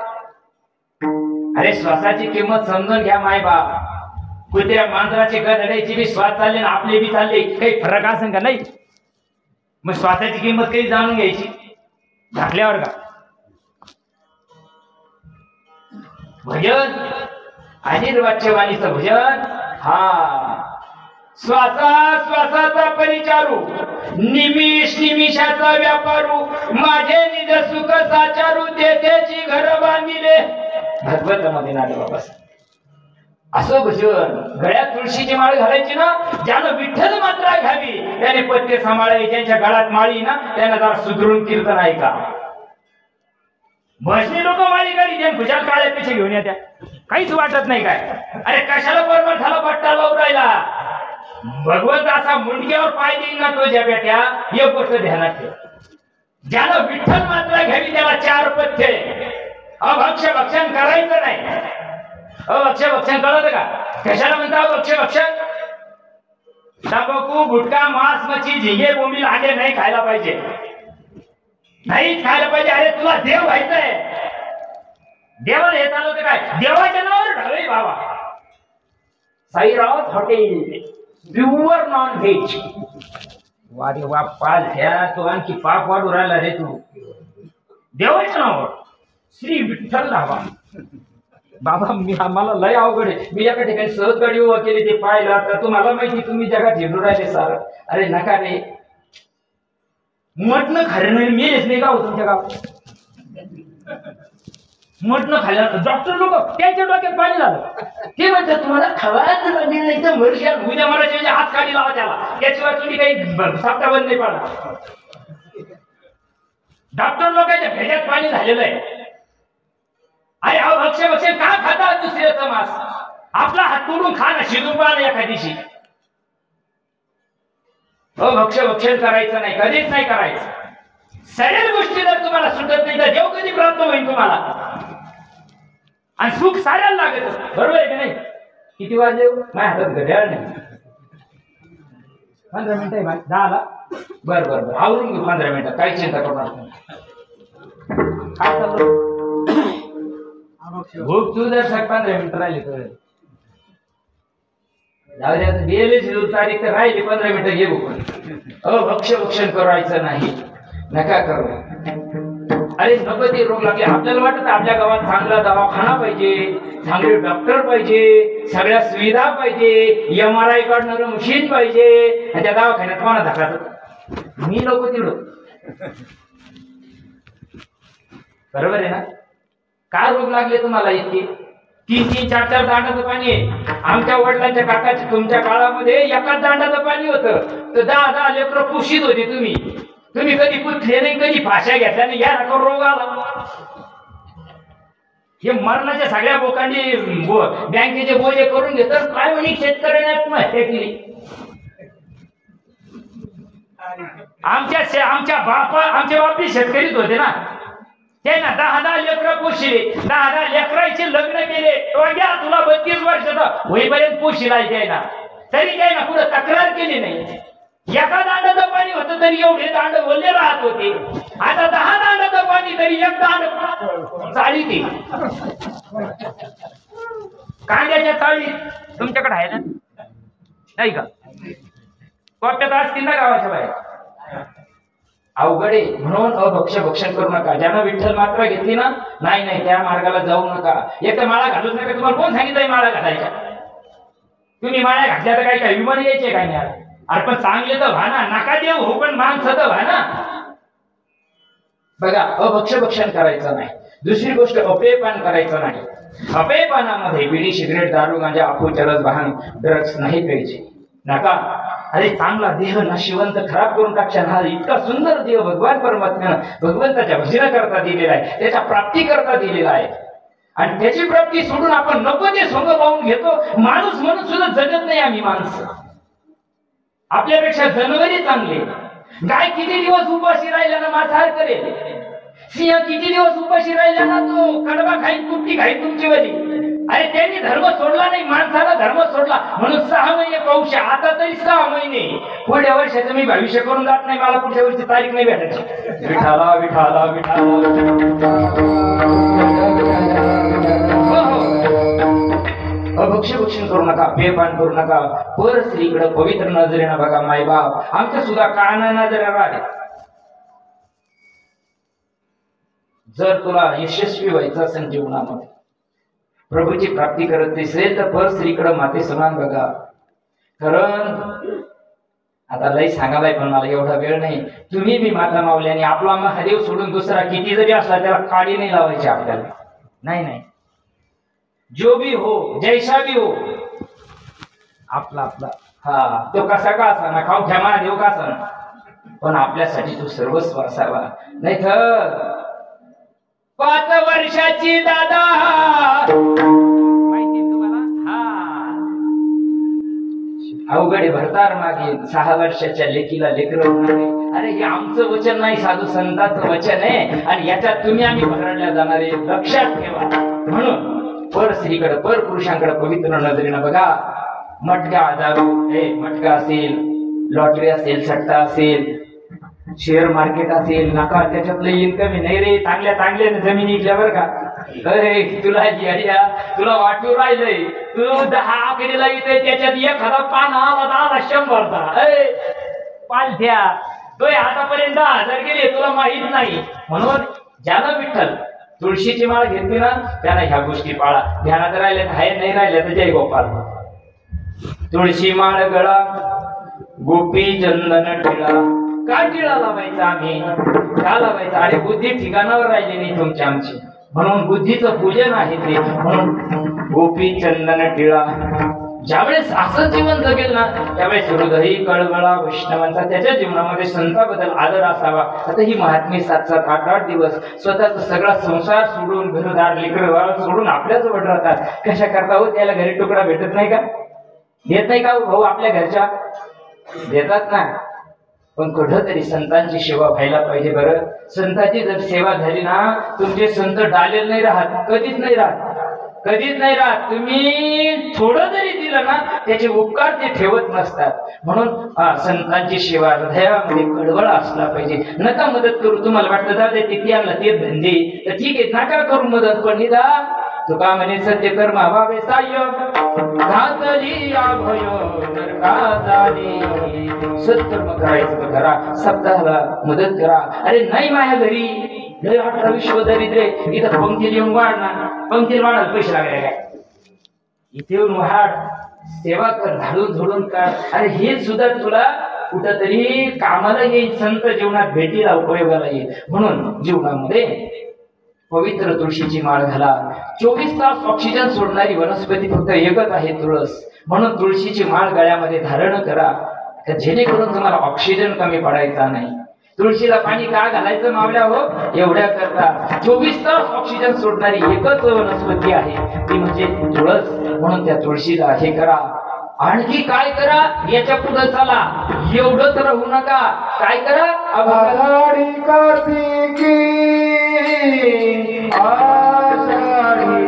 S1: अरे श्वासाची किंमत समजून घ्या माय बाप. कुत्र्या मांजराची गधड्याची बी श्वास चालले ना, आपले बी चालले, काही फरक असेल का? नाही. मग श्वासाची किंमत काही जाणून घ्यायची झाकल्यावर का? भजन अनिर्वाच्यवाणीचं भजन. हा श्वासाचा परिचारू, निमिष निमिषाचा व्यापारू, माझे निज सुख साचारू, तेथेची घर बांधिले. भागवतामध्ये नाथबाबा असं भजन. गळ्यात तुळशीची माळ घालायची ना, ज्यानं विठ्ठल मात्रा घ्यावी त्याने पत्ते सांभाळावे. ज्यांच्या गळ्यात माळी ना, त्यांना जरा सुधरून कीर्तन ऐका. भजनी लोक माळी काढी ज्या भुजाल काळ्या पिछे घेऊन येत्या, काहीच वाटत नाही काय. अरे कशाला परमठाला पट्टा लावून राहिला? भगवंत असा मुंडक्यावर पाय देईन ना तुझ्या बेट्या, एक गोष्ट ध्यानात ठेव. ज्यानं विठ्ठल मात्रा घ्यावी त्याला 4 पथ्ये. अभक्ष्य भक्षण करायचं नाही. अभक्ष्य भक्षण कळत का? कशाला म्हणता अभक्ष्य भक्षण? तंबाखू, गुटखा, मांस, मच्छी, झिंगे, बोंबील, अंडे नाही खायला पाहिजे. नाहीच खायला पाहिजे. अरे तुला देव व्हायचंय, देवाला हे चालवते काय? देवाच्या नावावर ढावे बाबा. साईराव हॉटेल प्युअर नॉन व्हेज. वारे वा पाल ह्या तो आणखी पाप वाढू राहिला रे तू. देवाच्या नावावर श्री विठ्ठल धाबा. बाबा मी आम्हाला लय अवघड आहे. मी एका ठिकाणी सहज गाडी उभा केली, ते पाहिलं तर तुम्हाला माहिती तुम्ही जगात हिंडू राहिले सार. अरे नका रे, मटण खाल्लं नाही मेलेच नाही का तुमच्या गावात? मटण खाल्लं डॉक्टर लोक त्यांच्या डोक्यात पाणी झालं. ते म्हणतात तुम्हाला खावायचं नाही तर वर्षात उद्या मला हात काढी लावा त्याला, त्याशिवाय तुम्ही काही साप्ता बंद नाही पडला. डॉक्टर लोकांच्या भेड्यात पाणी झालेलं आहे. अरे अभक्ष्य भक्षण का खाता दुसऱ्याचा मांस? आपला हात तोडून खा ना, शिजून पहा ना एखादीशी. भक्षण करायचं नाही, कधीच नाही करायचं. सगळ्या गोष्टी जर तुम्हाला सुटत नाही तर देव कधी प्राप्त होईल तुम्हाला? आणि सुख साऱ्याला लागत, बरोबर आहे की नाही? किती वाजले? माझ्या हातात घड्याळ नाही. 15 मिनिटं आहे भाई, 10 ला. बर आवरून घेऊ 15 मिनिटं, काही चिंता करू नका. काय चाललं? भूक तू जर 15 मिनिटं राहिली तर जाऊ द्या, गेले तारीख तर राहिली 15 मिनिटं घे भूक. भक्षण करायचं नाही, नका करू. अरे नको ते रोग लागले. आपल्याला वाटत आपल्या गावात चांगला दवाखाना पाहिजे, चांगले डॉक्टर पाहिजे, सगळ्या सुविधा पाहिजे, MRI काढणारं मशीन पाहिजे, आणि त्या दवाखान्यात कोणा धकाच मी नको तिकडं. बरोबर आहे ना? काय रोग लागले तुम्हाला इतके? 3-3, 4-4 दांडाचं पाणी आहे. आमच्या वडिलांच्या काकाच्या तुमच्या काळामध्ये एकाच दांडाचं पाणी होतं, तर 10 लेकरं पुशीत होते. तुम्ही कधी पुसले नाही, कधी फाश्या घेतल्या नाही, या रकम रोग आला. हे मरणाच्या सगळ्या बोकांनी बँकेचे बोजे करून घेतात. काय म्हणे शेतकऱ्याने आत्महत्या केली. आमच्या बापी शेतकरीच होते ना. ते ना 10 लेकरं पोशिले, 10 लेकरांचे लग्न केले. घ्या तुला 32 वर्षाचा होईपर्यंत पोशिला ना, तरी काय ना पुढे तक्रार केली नाही. एका दांडाचं पाणी होतं तरी एवढे दांड बोलले राहत होते. आता 10 दांडाचं पाणी तरी एक दांड चाळी ती कांद्याच्या चाळी तुमच्याकडे आहे ना? नाही का? कोट्यात असतील ना गावाच्या बाहेर. अवघडे म्हणून भक्षण करू नका. ज्यानं विठ्ठल मात्रा घेतली ना, नाही त्या मार्गाला जाऊ नका. एक तर माळा घालूच नका. तुम्हाला कोण सांगितलंय माळा घालायच्या? तुम्ही माळ्या घातल्या तर काही विमान यायचे काय नाही? अरे पण चांगले तर व्हा ना, नका देऊ हो, पण माणसं तर व्हा ना. बघा, भक्षण करायचं नाही. दुसरी गोष्ट, अपेयपान करायचं नाही. अपेयपानामध्ये बिडी, सिगरेट, दारू, गांजा, अफू, चरस, वाहन, ड्रग्स नाही प्यायचे. नका. अरे चांगला देह नशिवंत खराब करून टाकशाल. हा इतका सुंदर देह भगवान परमात्म्यानं भगवंताच्या भजनाकरता दिलेला आहे, त्याच्या प्राप्तीकरता दिलेला आहे. आणि त्याची प्राप्ती सोडून आपण नको ते सोंग पाहून घेतो. माणूस म्हणून सुद्धा जगत नाही आम्ही माणसं. आपल्यापेक्षा जनावरे चांगले. गाय किती दिवस उपाशी राहिला ना मांसाहार करेल. सिंह किती दिवस उपाशी राहिला ना तो कडबा खाईन, कुट्टी खाईन तुमची वली. अरे त्यांनी धर्म सोडला नाही, माणसाला धर्म सोडला म्हणून 6 महिने पाऊस. आता तरी 6 महिने. पुढल्या वर्षाचं मी भविष्य करून जात नाही, मला पुढच्या वर्षी तारीख नाही भेटायची. विठाला विठाला विठाला. भक्षण करू नका, पेयपान करू नका. पर स्त्रीकडे पवित्र नजरेनं बघा. मायबाप आमच्या सुद्धा काना नजरेनं राहिले. जर तुला यशस्वी व्हायचं असेल जीवनामध्ये, प्रभूची प्राप्ती करत असेल तर पर स्त्रीकडे माते समान बघा. कारण आता लई सांगायलाय पण मला एवढा वेळ नाही. तुम्ही बी माता मावली आणि आपला महादेव सोडून दुसरा किती जरी असला त्याला काडी नाही लावायची आपल्याला. नाही, जो भी हो, जैसा भी हो, आपला तो कसा का असा ना, खाऊ घ्या महादेव का असा ना, पण आपल्यासाठी तो सर्वस्व असावा. नाही तर 5 वर्षाची दादा माहिती तुम्हाला. अवघडे भरतार मागे 6 वर्षाच्या लेकीला लेकरं होणार आहे. अरे हे आमचं वचन नाही, साधू संतांचं वचन आहे. आणि याच्यात तुम्ही आम्ही भरडल्या जाणारे लक्षात ठेवा. म्हणून पर स्त्रीकडे, पर पुरुषांकडे पवित्र नजरेनं बघा. मटका दारू, मटका असेल, लॉटरी असेल, सट्टा असेल, शेअर मार्केट असेल, नका त्याच्यातलं इन्कम नाही रे. चांगल्या जमिनी इकल्यावर का. अरे तुला वाटू राहिलंय, तू 10 आकडेला येतोय, त्याच्यात 1,000 पान आला 100चा. पालथ्या तो आतापर्यंत 1000 गेले, तुला माहित नाही. म्हणून ज्यानं विठ्ठल तुळशीची माळ घेतली ना, त्याला ह्या गोष्टी पाळा. ध्यानात राहिल्या आहे, नाही राहिल्या तर जय गोपाल. तुळशी माळ गळा, गोपी चंदन टिळा. का टिळा लावायचा आम्ही? का लावायचा? अरे बुद्धी ठिकाणावर राहिली नाही तुमची आमची, म्हणून बुद्धीचं पूजन आहे ते. म्हणून गोपी चंदन टिळा. ज्यावेळेस असं जीवन जगेल ना, त्यावेळेस हृदयी कळवळा वैष्णवांचा, त्याच्या जीवनामध्ये संताबद्दल आदर असावा. आता ही महात्मी 7-7, 8-8 दिवस स्वतःचा सगळा संसार सोडून, घरदार लेकरं सोडून आपल्याच वड राहतात. कशा करता हो? त्याला घरी तुकडा भेटत नाही का? देत नाही का भाऊ? आपल्या घरच्या देतात ना. पण कुठंतरी संतांची सेवा व्हायला पाहिजे बरं. संतांची जर सेवा झाली ना, तुमचे संत डालेल नाही राहत, कधीच नाही राहत, कधीच नाही राहत. तुम्ही थोडं जरी दिलं ना, त्याचे उपकार ते ठेवत नसतात. म्हणून संतांची सेवा हृदयामध्ये कळवळ असला पाहिजे. नका मदत करू, तुम्हाला वाटतं जाते ते आणलं ते धंदे तर ठीक आहे, नका करू मदत, पण निदा तुका म्हणे सत्य कर्म व्हावे साह्य घातली अभय सत्कर्म करायचं करा, सप्ताहाला मदत करा. अरे नाही माझ्या घरी लय 18 विश्व दरिद्र इथं पंक्तीला येऊन वाढणार, पंक्तीला वाढायला पैसे लागले काय, इथे येऊन वाढ, सेवा कर, झाडून झोडून काढ. अरे हे सुद्धा तुला कुठंतरी कामाला येईल, संत जीवनात भेटीला उपयोगाला येईल. म्हणून जीवनामध्ये पवित्र तुळशीची माळ घाला. 24 तास ऑक्सिजन सोडणारी वनस्पती फक्त एकच आहे, तुळस. म्हणून तुळशीची माळ गळ्यामध्ये धारण करा, जेणेकरून तुम्हाला ऑक्सिजन कमी पडायचा नाही. तुळशीला पाणी का घालायचं मावल्या हो, एवढ्या करता 24 तास ऑक्सिजन सोडणारी एकच वनस्पती आहे, ती म्हणजे तुळस. म्हणून त्या तुळशीला हे करा. आणखी काय करा, याच्या पुढे चला, एवढंच राहू नका. काय करा,
S2: आषाढी कार्तिकी आषाढी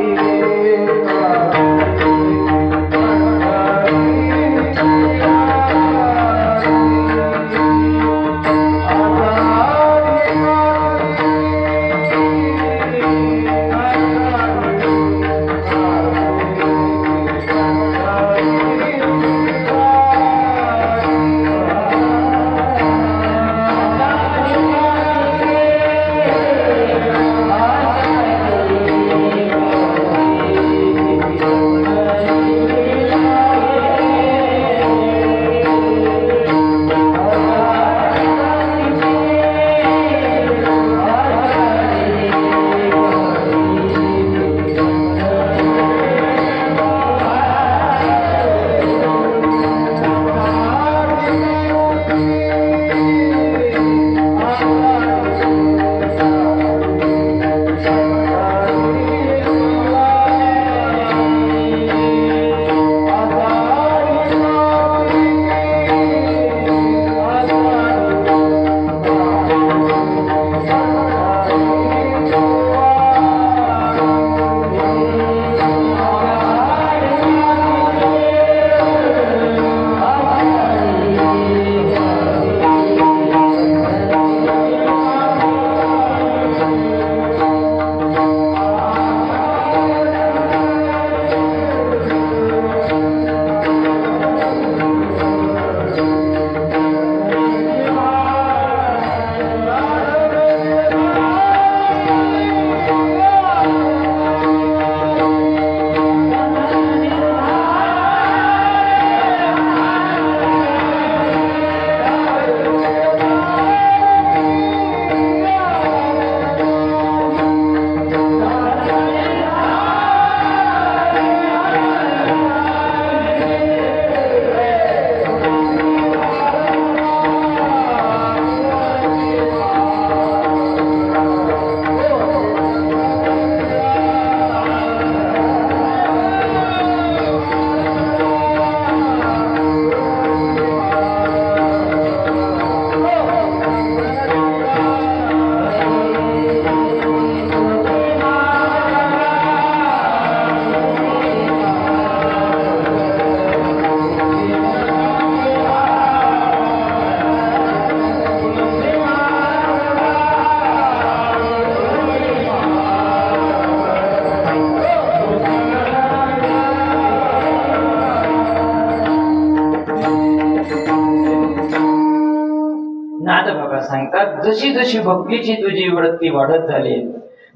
S1: सांगतात जशी जशी भक्तीची तुझी वृत्ती वाढत चालेल,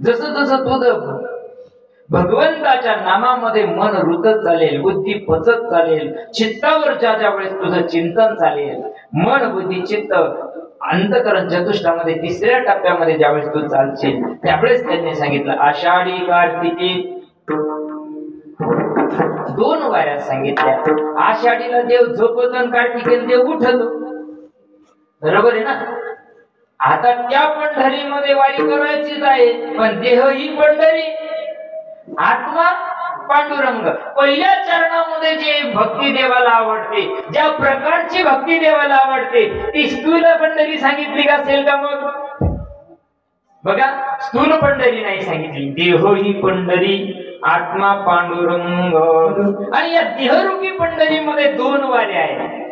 S1: जसं जसं तुझं भगवंताच्या नामामध्ये मन रुतत चालेल, बुद्धी पचत चालेल, चित्तावर ज्या वेळेस तुझं चिंतन चालेल, मन बुद्धी चित्त अंतकरण चतुष्टामध्ये तिसऱ्या टप्प्यामध्ये ज्यावेळेस तू चालशील त्यावेळेस त्यांनी सांगितलं आषाढी कार्तिकी 2 वाऱ्या सांगितल्या. आषाढीला देव झोपतो आणि कार्तिकेला देव उठतो, बरोबर आहे ना. आता त्या पंढरीमध्ये वारी करायचीच आहे, पण देह ही पंढरी. आत्मा पांडुरंग. पहिल्या चरणामध्ये जे भक्ती देवाला आवडते, ज्या प्रकारची भक्ती देवाला आवडते, ती स्थूल पंढरी सांगितली का असेल का? मग बघा, स्थूल पंढरी नाही सांगितली. देह ही पंढरी, आत्मा पांडुरंग. आणि या देहरूपी पंढरीमध्ये दोन वाऱ्या आहेत,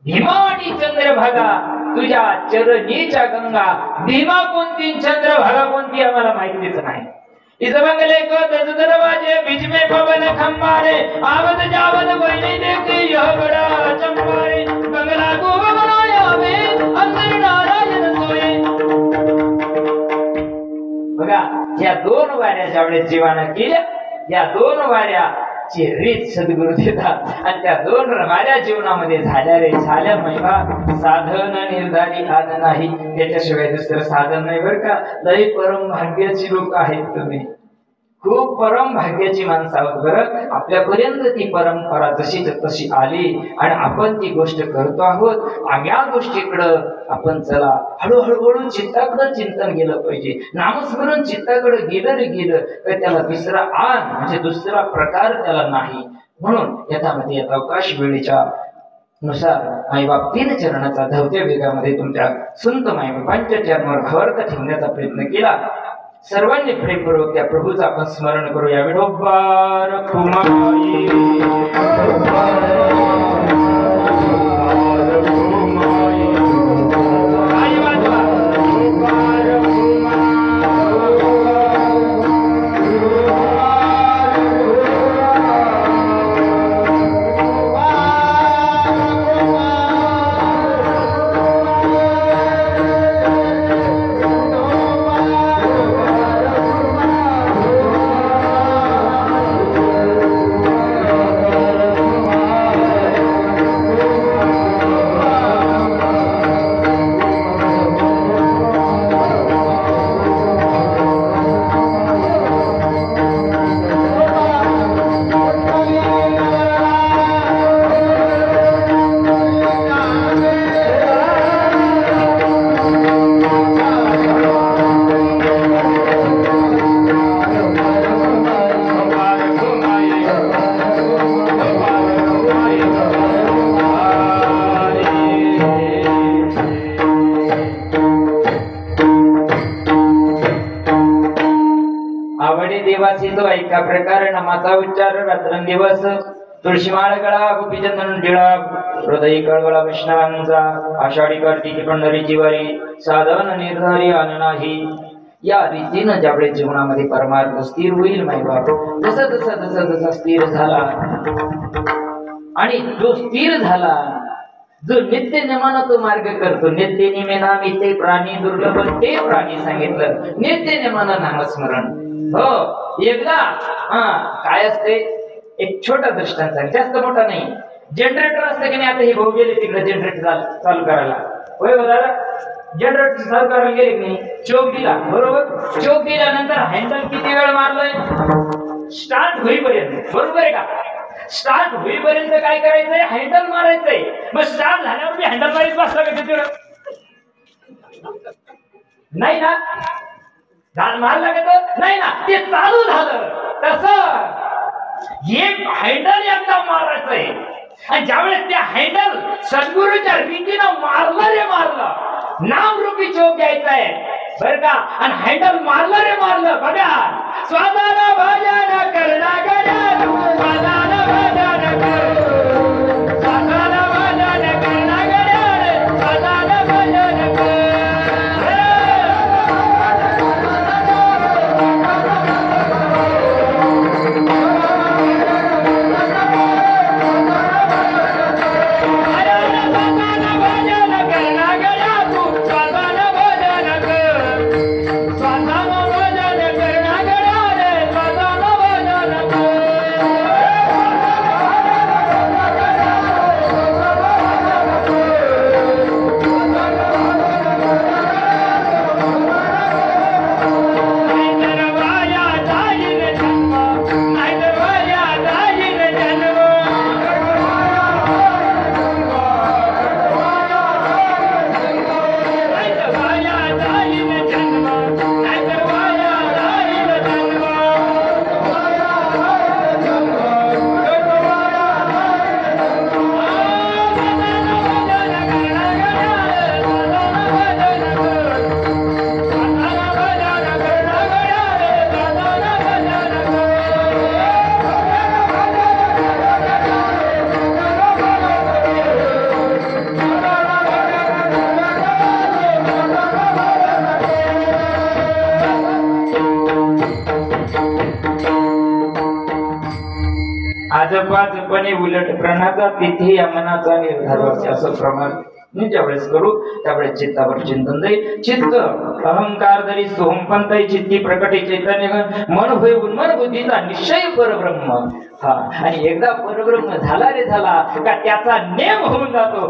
S1: भीमा आणि चंद्रभागा. तुझ्या चरणीच्या गंगा. भीमा कोणती, चंद्रभागा कोणती आम्हाला माहितीच नाही. इस बंगले को दरवाजे बीच में पवन खंबारे, आवत जावत कोई नहीं देखती यह बड़ा चंबारे. बंगला को बनाया में अंदर नारायण सोए. बघा, या दोन वाऱ्या ज्यावेळेस जीवानं केल्या, या दोन वाऱ्याची रीत सद्गुरु देतात. आणि त्या दोन वाऱ्या जीवनामध्ये झाल्या महिमा साधन निर्धारी आद नाही. त्याच्याशिवाय दुसरं साधन नाही बरं का. लई परम भाग्याची लोक आहेत तुम्ही, खूप परम भाग्याची माणसं आहोत बरं. आपल्यापर्यंत ती परंपरा जशीच तशी आली आणि आपण ती गोष्ट करतो आहोत. या गोष्टीकडं आपण चला हळूहळू चित्ताकडं चिंतन गेलं पाहिजे. नामस्मरण चित्ताकडे गेलं तर त्याला दुसरा आन म्हणजे दुसरा प्रकार त्याला नाही. म्हणून याच्यामध्ये येत अवकाश वेळेच्या नुसार माईबाप 3 चरणाचा धावत्या वेगामध्ये तुमच्या संत माईबापांच्या चरणावर भावार्थ ठेवण्याचा प्रयत्न केला. सर्वांनी प्रेमपूर्वक त्या प्रभूचं आपण स्मरण करूया. विठोबार खुमाई एका प्रकारे नामाचा उच्चार रात्रंदिवस. तुळशी माळ गळा, गोपीचंदन टिळा, हृदय कळवळा वैष्णवांचा. आषाढी कार्तिकी पंढरीची वारी, साधन निर्धारी आन नाही. या रीतीनं ज्यावेळेस जीवनामध्ये परमार्थ स्थिर होईल माईबाप, जसा स्थिर झाला आणि जो स्थिर झाला, जो नित्य नेमानं तो मार्ग करतो. नित्य निमे नाम इथे प्राणी दुर्लभ ते प्राणी सांगितलं. नित्य नेमानं नामस्मरण. हो, एकदा काय असते, एक छोटा दृष्टांत आहे, जास्त मोठा नाही. जनरेटर असतं की नाही, आता हे भाऊ गेले तिकडे जनरेटर चालू करायला. होय हो दादा, जनरेटर चालू करायला गेले की नाही, चोक दिला बरोबर. चोक दिल्यानंतर हँडल किती वेळ मारलोय, स्टार्ट होईपर्यंत, बरोबर आहे का. स्टार्ट होईपर्यंत काय करायचंय, हँडल मारायचंय. मग स्टार्ट झाल्यावर मी हँडल मारीत बसला का तिथे, नाही ना, मारला का नाही ना, ते चालू झालं. तसं हे हँडल एकदा मारायचंय आणि ज्यावेळेस त्या हँडल सद्गुरूच्या रीतीनं मारलं, नामरूपी चोप द्यायचाय बर का. आणि हँडल मारलं बघा. स्वादाला भजन करणा गड्या, स्वादाला भजन कर, स्वादाला भजन करणा गड्या, स्वादाला भजन कर. आजपाजपणे उलट प्रणाचा तिथे या मनाचा निर्धार व्हायचे असं प्रमाण मी ज्यावेळेस करू त्यावेळेस चित्तावर चिंतन जाईल. चित्त अहंकार धरी सोहमपंथी चित्ती प्रकटे चैतन्य मन होय उन्मन बुद्धीचा निश्चय परब्रह्म. हा आणि एकदा परब्रह्म झाला रे झाला का त्याचा नेम होऊन जातो.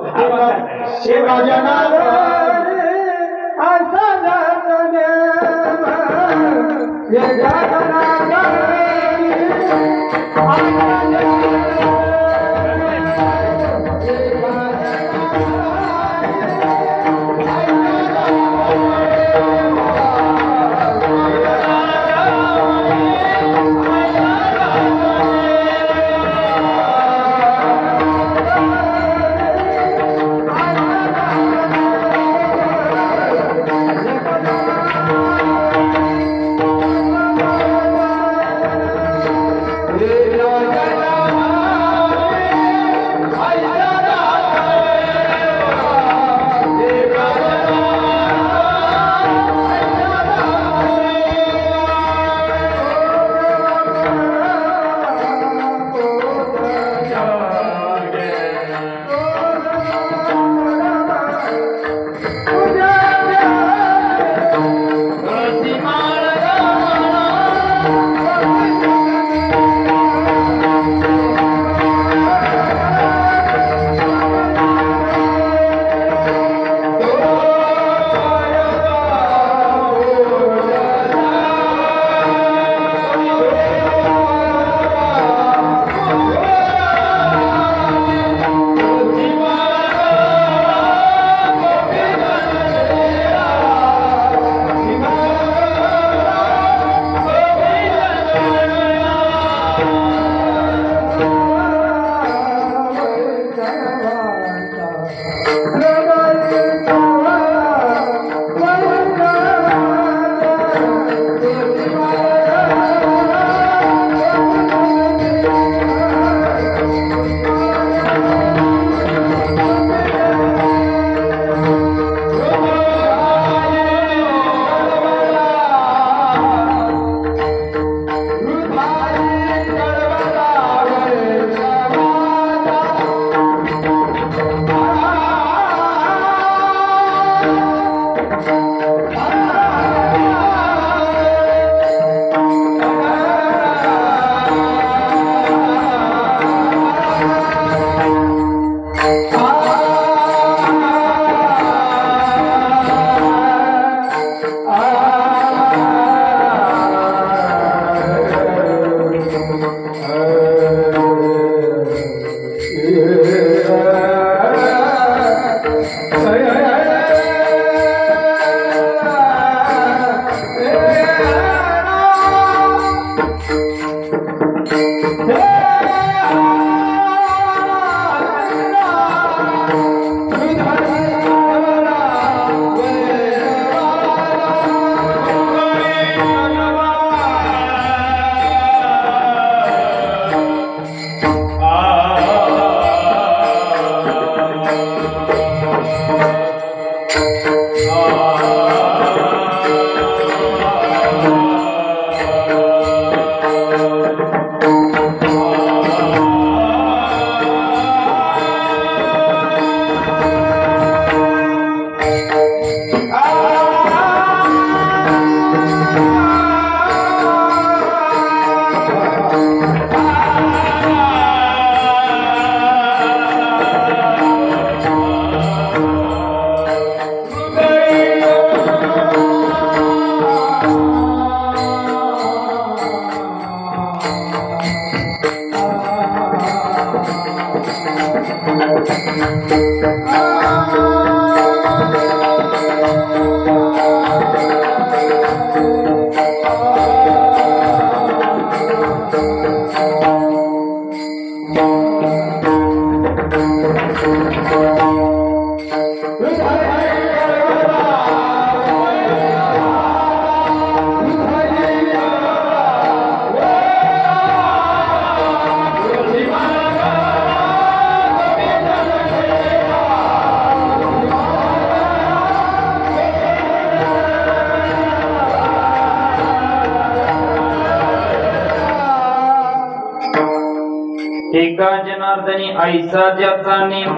S1: एका जनार्दनी ऐसा ज्याचा नेम,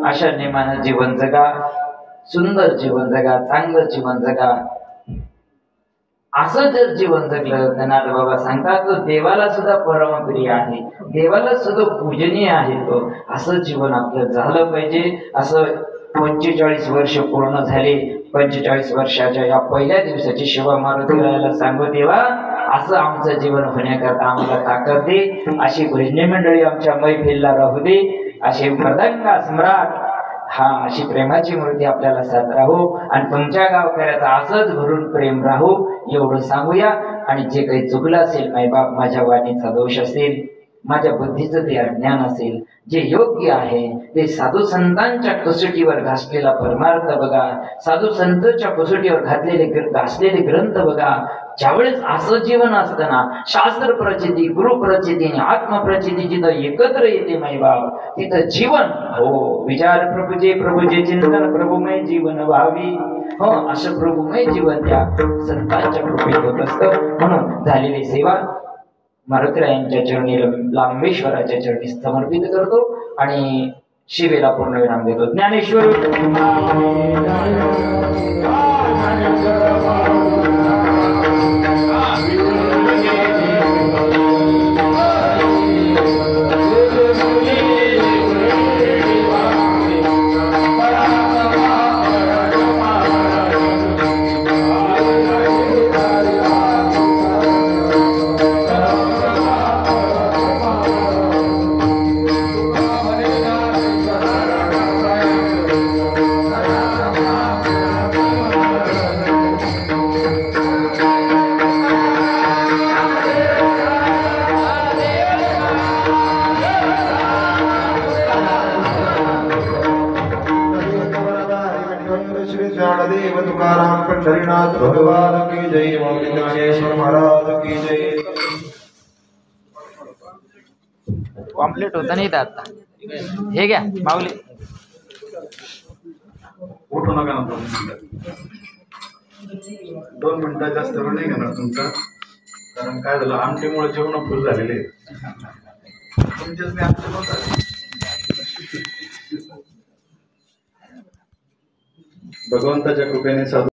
S1: अशा नेमानं जीवन जगा, सुंदर जीवन जगा, चांगलं जीवन जगा. असं जर जीवन जगलं तर नाथ बाबा सांगतात तो देवाला सुद्धा परमप्रिय आहे, देवाला सुद्धा पूजनीय आहे. तो असं जीवन आपलं झालं पाहिजे. असं 45 वर्ष पूर्ण झाले. 45 वर्षाच्या या पहिल्या दिवसाची शिवा मारुतीला सांगू देवा, असं आमचं जीवन होण्याकरता आम्हाला ताकद दे. अशी भजनी मंडळी आमच्या मैफिलला राहू दे. असे मृदंगा सम्राट हा अशी प्रेमाची मूर्ती आपल्याला साथ राहू आणि तुमच्या गावकऱ्याचा असंच भरून प्रेम राहू, एवढं सांगूया. आणि जे काही चुकलं असेल, मायबाप माझ्या वाणीचा दोष असेल, माझ्या बुद्धीचं ते अज्ञान असेल, जे योग्य आहे ते साधू संतांच्या कसोटीवर घासलेला परमार्थ बघा, साधू संतांच्या कसोटीवर घासलेले ग्रंथ बघा. ज्यावेळेस असं जीवन असताना शास्त्र प्रचिती, गुरु प्रचिती आणि आत्मप्रचिती जिथं एकत्र येते मायबाप, तिथं जीवन हो विचार प्रभूचे चिंतन प्रभूमय जीवन व्हावी. हो असं प्रभूमय जीवन त्या संतांच्या कृपेत होत असतं. म्हणून झालेली सेवा मारुतीरायांच्या चरणी, लांबेश्वराच्या चरणी समर्पित करतो आणि शिवेला पूर्ण विराम देतो. ज्ञानेश्वर
S2: देव तुकाराम पंढरीनाथ भगवान की जय. मौली ज्ञानेश्वर महाराज की जय.
S1: कॉम्प्लीट होता नाही आता हे घ्या माऊली.
S3: उठू नका ना 2 मिनिटं जास्त वेळ नाही घेणार तुमचा, कारण काय झालं आमटीमुळे जेवण फुल झालेले तुमच्याच मी आमच्या भगवंताच्या कृपेने साधू